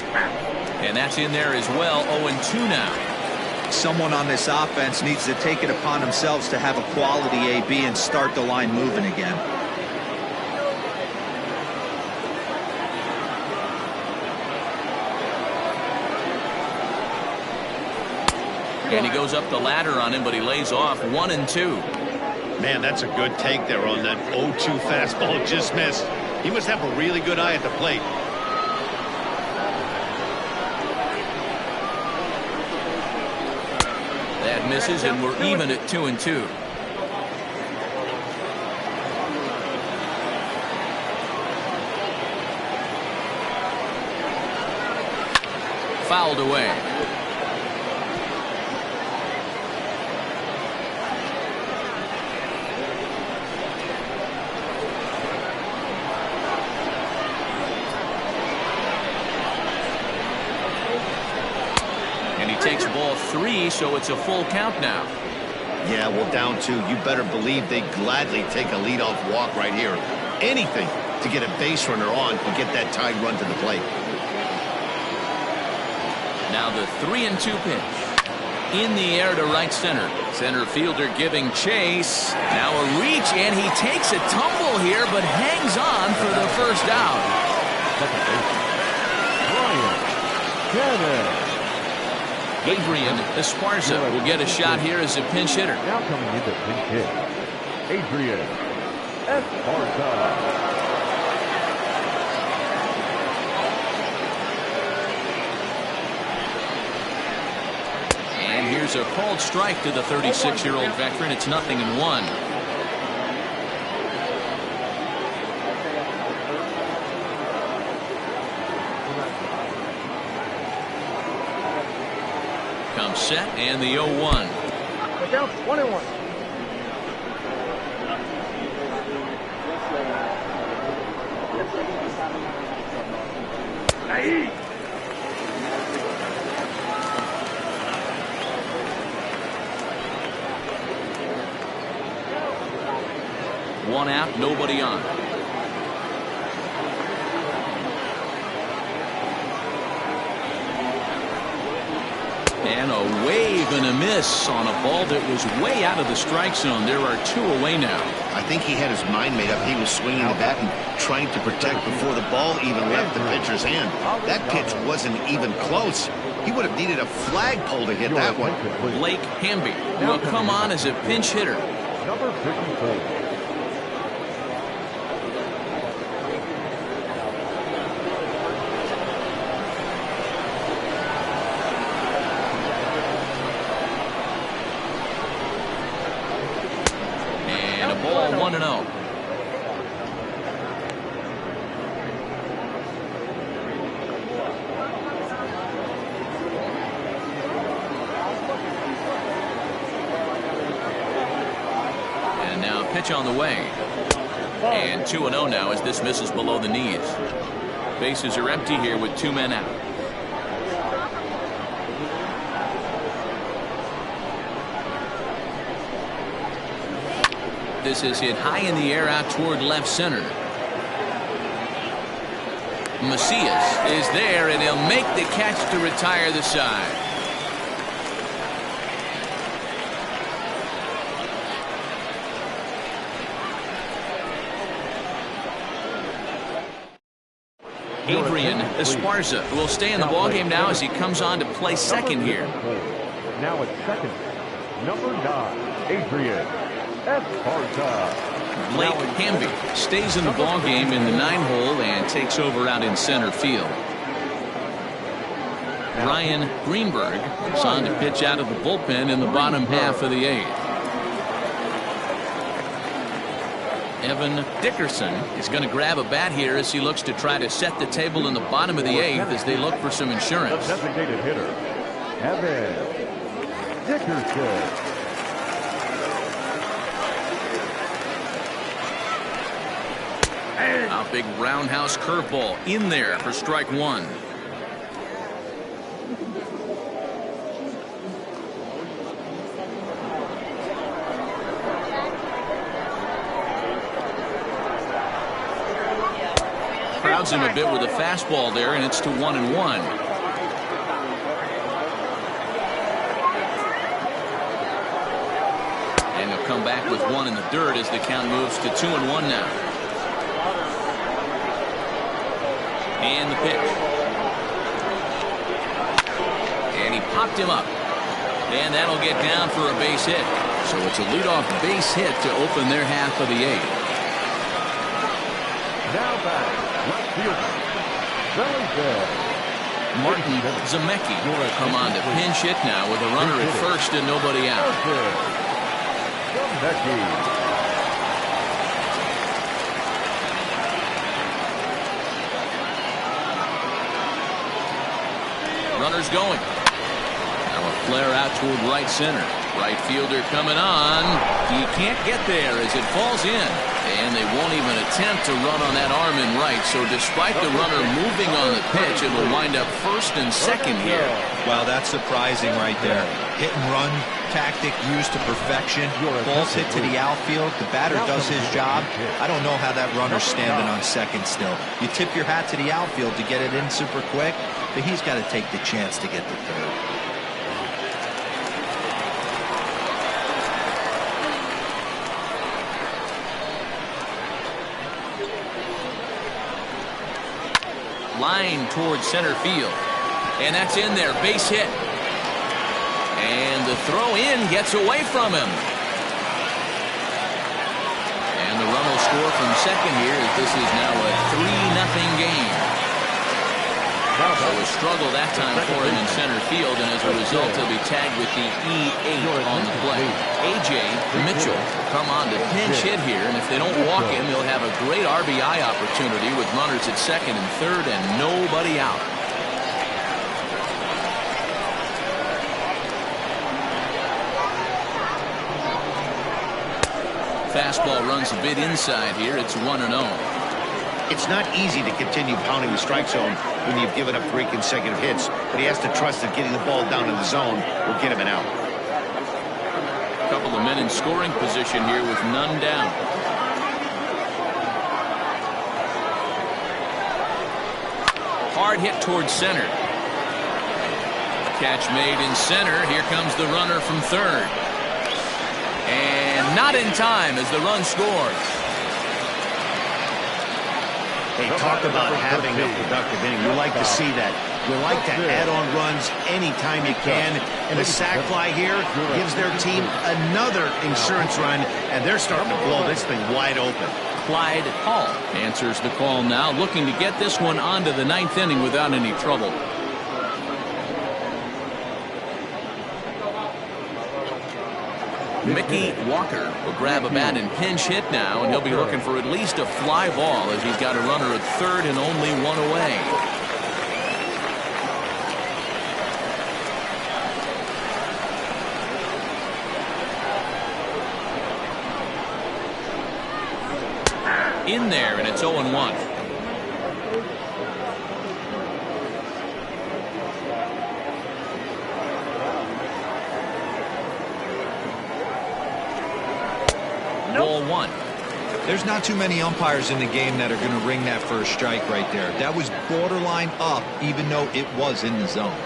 And that's in there as well. 0-2 now. Someone on this offense needs to take it upon themselves to have a quality AB and start the line moving again. And he goes up the ladder on him, but he lays off 1-2. Man, that's a good take there on that 0-2 fastball. Just missed. He must have a really good eye at the plate. That misses, and we're even at 2-2. Fouled away. Takes ball 3, so it's a full count now. Yeah, well, down 2. You better believe they gladly take a leadoff walk right here. Anything to get a base runner on and get that tied run to the plate. Now the 3-2 pitch. In the air to right center. Center fielder giving chase. Now a reach, and he takes a tumble here, but hangs on for the first out. Adrian Esparza will get a shot here as a pinch hitter. Now coming in the pinch hit, Adrian Esparza. And here's a called strike to the 36-year-old veteran. It's 0-1. Comes set, and the 0-1. The count's 1-1. One out, nobody on. And a wave and a miss on a ball that was way out of the strike zone. There are 2 away now. I think he had his mind made up. He was swinging the bat and trying to protect before the ball even left the pitcher's hand. That pitch wasn't even close. He would have needed a flagpole to hit that one. Blake Hamby will come on as a pinch hitter. Number 54. And a ball, 1-0. And now pitch on the way. And 2-0 now as this misses below the knees. Bases are empty here with 2 men out. This is hit high in the air out toward left center. Macias is there, and he'll make the catch to retire the side. Adrian Esparza will stay in the ballgame now as he comes on to play second here. Now at second, number 9, Adrian Esparza. Blake Hamby stays in the ballgame in the 9-hole and takes over out in center field. Ryan Greenberg is on to pitch out of the bullpen in the bottom half of the 8th. Evan Dickerson is going to grab a bat here as he looks to try to set the table in the bottom of the 8th as they look for some insurance. The designated hitter, Evan Dickerson. A big roundhouse curveball in there for strike 1. Crowds him a bit with a fastball there, and it's to 1-1. And he'll come back with 1 in the dirt as the count moves to 2-1 now. And the pitch. And he popped him up. And that'll get down for a base hit. So it's a leadoff base hit to open their half of the 8th. Now back, left fielder, Martin Zemecki will come on to pinch hit now with a runner at first and nobody out. Zemecki. Runners going. Now a flare out toward right center. Right fielder coming on. He can't get there as it falls in. And they won't even attempt to run on that arm in right. So despite the runner moving on the pitch, it will wind up first and second here. Wow, that's surprising right there. Hit and run tactic used to perfection. Ball's hit to the outfield. The batter does his job. I don't know how that runner's standing on second still. You tip your hat to the outfield to get it in super quick, but he's got to take the chance to get to third. Line towards center field. And that's in there. Base hit. And the throw in gets away from him. And the run will score from second here as this is now a 3-0 game. So a struggle that time for him in center field, and as a result he'll be tagged with the E8 on the play. A.J. Mitchell will come on to pinch hit here, and if they don't walk him, they'll have a great RBI opportunity with runners at second and third and nobody out. Fastball runs a bit inside here. It's 1-0. It's not easy to continue pounding the strike zone when you've given up 3 consecutive hits, but he has to trust that getting the ball down in the zone will get him an out. A couple of men in scoring position here with none down. Hard hit towards center. Catch made in center. Here comes the runner from third. And not in time as the run scores. They talk about having a productive inning. You like to see that. You like to add on runs anytime you can. And a sac fly here gives their team another insurance run, and they're starting to blow this thing wide open. Clyde Hall answers the call now, looking to get this one onto the 9th inning without any trouble. Mickey Walker will grab a bat and pinch hit now, and he'll be looking for at least a fly ball as he's got a runner at third and only one away. In there, and it's 0-1. Ball 1. There's not too many umpires in the game that are going to ring that first strike right there. That was borderline up, even though it was in the zone.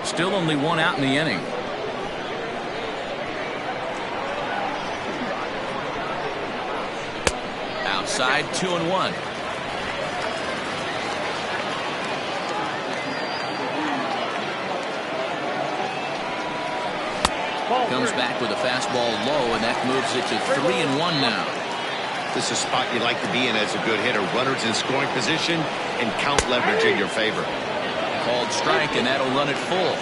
Still only one out in the inning. Outside, 2-1. Comes back with a fastball low, and that moves it to 3-1 now. This is a spot you like to be in as a good hitter. Runners in scoring position and count leverage in your favor. Called strike, and that'll run it full.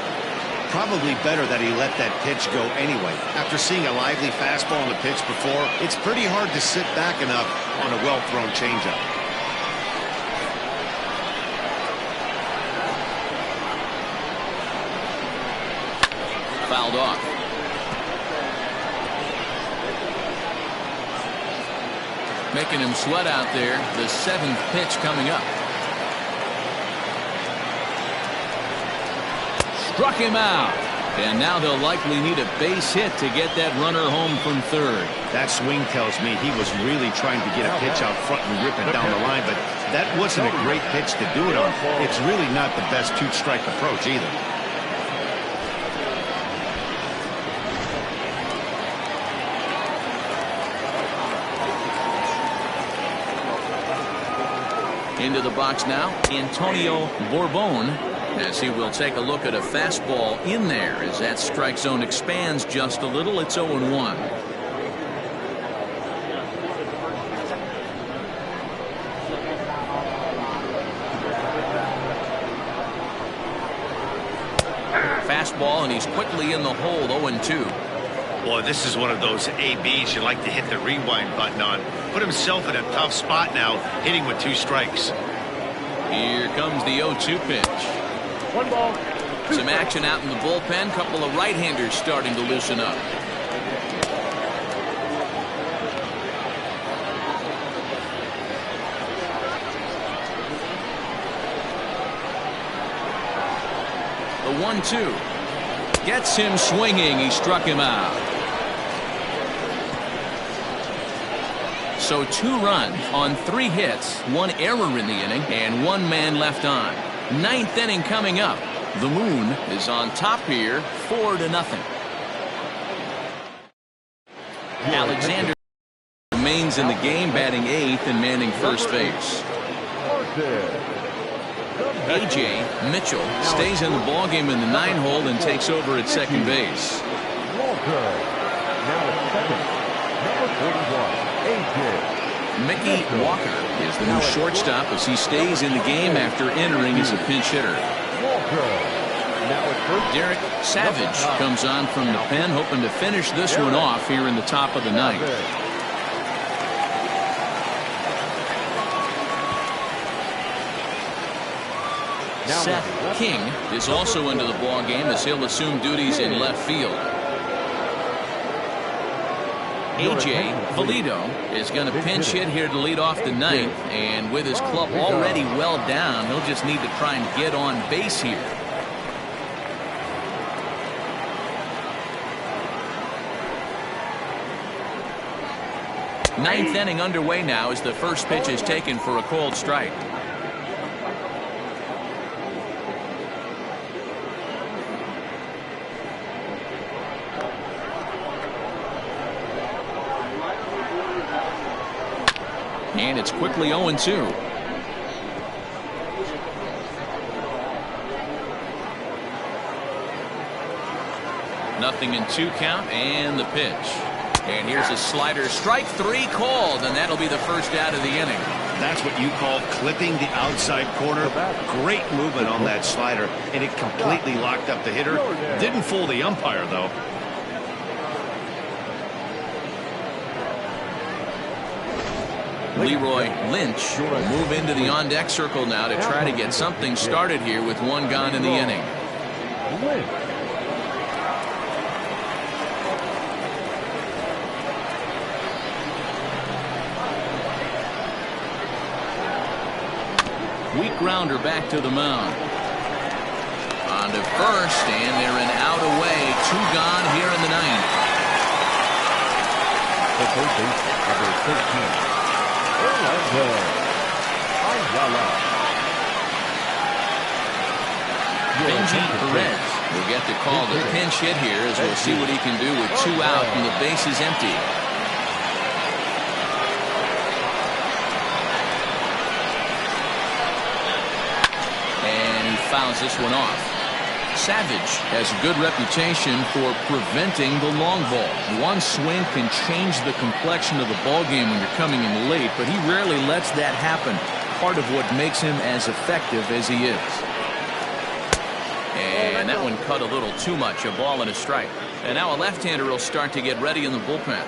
Probably better that he let that pitch go anyway. After seeing a lively fastball on the pitch before, it's pretty hard to sit back enough on a well-thrown changeup. Fouled off. Making him sweat out there. The 7th pitch coming up. Struck him out. And now they'll likely need a base hit to get that runner home from third. That swing tells me he was really trying to get a pitch out front and rip it down the line, but that wasn't a great pitch to do it on. It's really not the best two-strike approach either. Into the box now, Antonio Bourbon, as he will take a look at a fastball in there as that strike zone expands just a little. It's 0-1. Fastball, and he's quickly in the hole. 0-2. Boy, this is one of those ABs you like to hit the rewind button on. Put himself in a tough spot now, hitting with 2 strikes. Here comes the 0-2 pitch. 1 ball. Some action out in the bullpen. Couple of right-handers starting to loosen up. The 1-2 gets him swinging. He struck him out. So 2 runs on 3 hits, 1 error in the inning, and 1 man left on. 9th inning coming up. The Moon is on top here, 4-0. Alexander remains in the game, batting 8th and manning first base. A.J. Mitchell stays in the ballgame in the 9-hole and takes over at second base. Mickey Walker is the new shortstop as he stays in the game after entering as a pinch hitter. Derek Savage comes on from the pen, hoping to finish this one off here in the top of the 9th. Seth King is also into the ballgame as he'll assume duties in left field. A.J. Valido is going to pinch hit here to lead off the ninth, and with his club already well down, he'll just need to try and get on base here. Ninth inning underway now as the first pitch is taken for a called strike. And it's quickly 0-2. Nothing in 2 count, and the pitch. And here's a slider. Strike 3 called, and that'll be the first out of the inning. That's what you call clipping the outside corner. Great movement on that slider, and it completely locked up the hitter. Didn't fool the umpire, though. Leroy Lynch will move into the on-deck circle now to try to get something started here with 1 gone in the inning. Weak grounder back to the mound. On to first, and they're an out away. 2 gone here in the ninth. The third baseman, number 13. Benji Perez will get the call to pinch hit here, as we'll see what he can do with 2 out and the base is empty. And he fouls this one off. Savage has a good reputation for preventing the long ball. One swing can change the complexion of the ball game when you're coming in late, but he rarely lets that happen. Part of what makes him as effective as he is. And that one cut a little too much. A ball and a strike. And now a left-hander will start to get ready in the bullpen.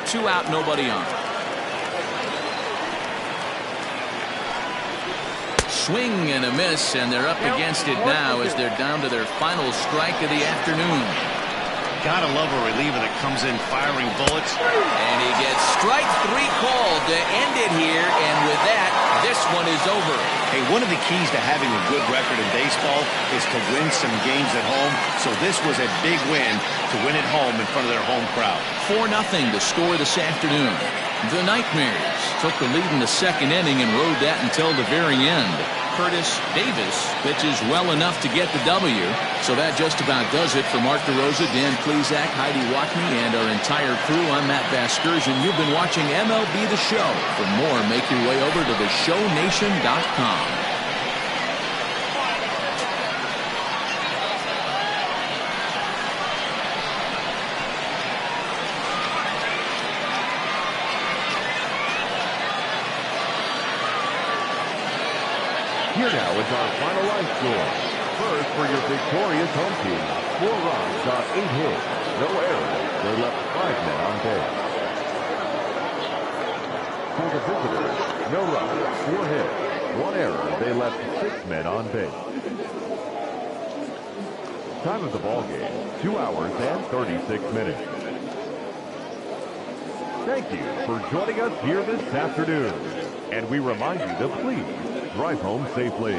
2 out, nobody on. Swing and a miss, and they're up against it now as they're down to their final strike of the afternoon. Gotta love a reliever that comes in firing bullets. And he gets strike 3 called to end it here, and with that, this one is over. Hey, one of the keys to having a good record in baseball is to win some games at home, so this was a big win to win at home in front of their home crowd. 4-0 the score this afternoon. The Nightmares took the lead in the second inning and rode that until the very end. Curtis Davis pitches well enough to get the W. So that just about does it for Mark DeRosa, Dan Plesac, Heidi Watney, and our entire crew. I'm Matt Vasgersian. You've been watching MLB The Show. For more, make your way over to theshownation.com. Here now is our final line score. First for your victorious home team. 4 runs on 8 hits. No errors. They left 5 men on base. For the visitors, no runs, 4 hits. 1 error. They left 6 men on base. Time of the ball game, 2 hours and 36 minutes. Thank you for joining us here this afternoon. And we remind you to please drive home safely.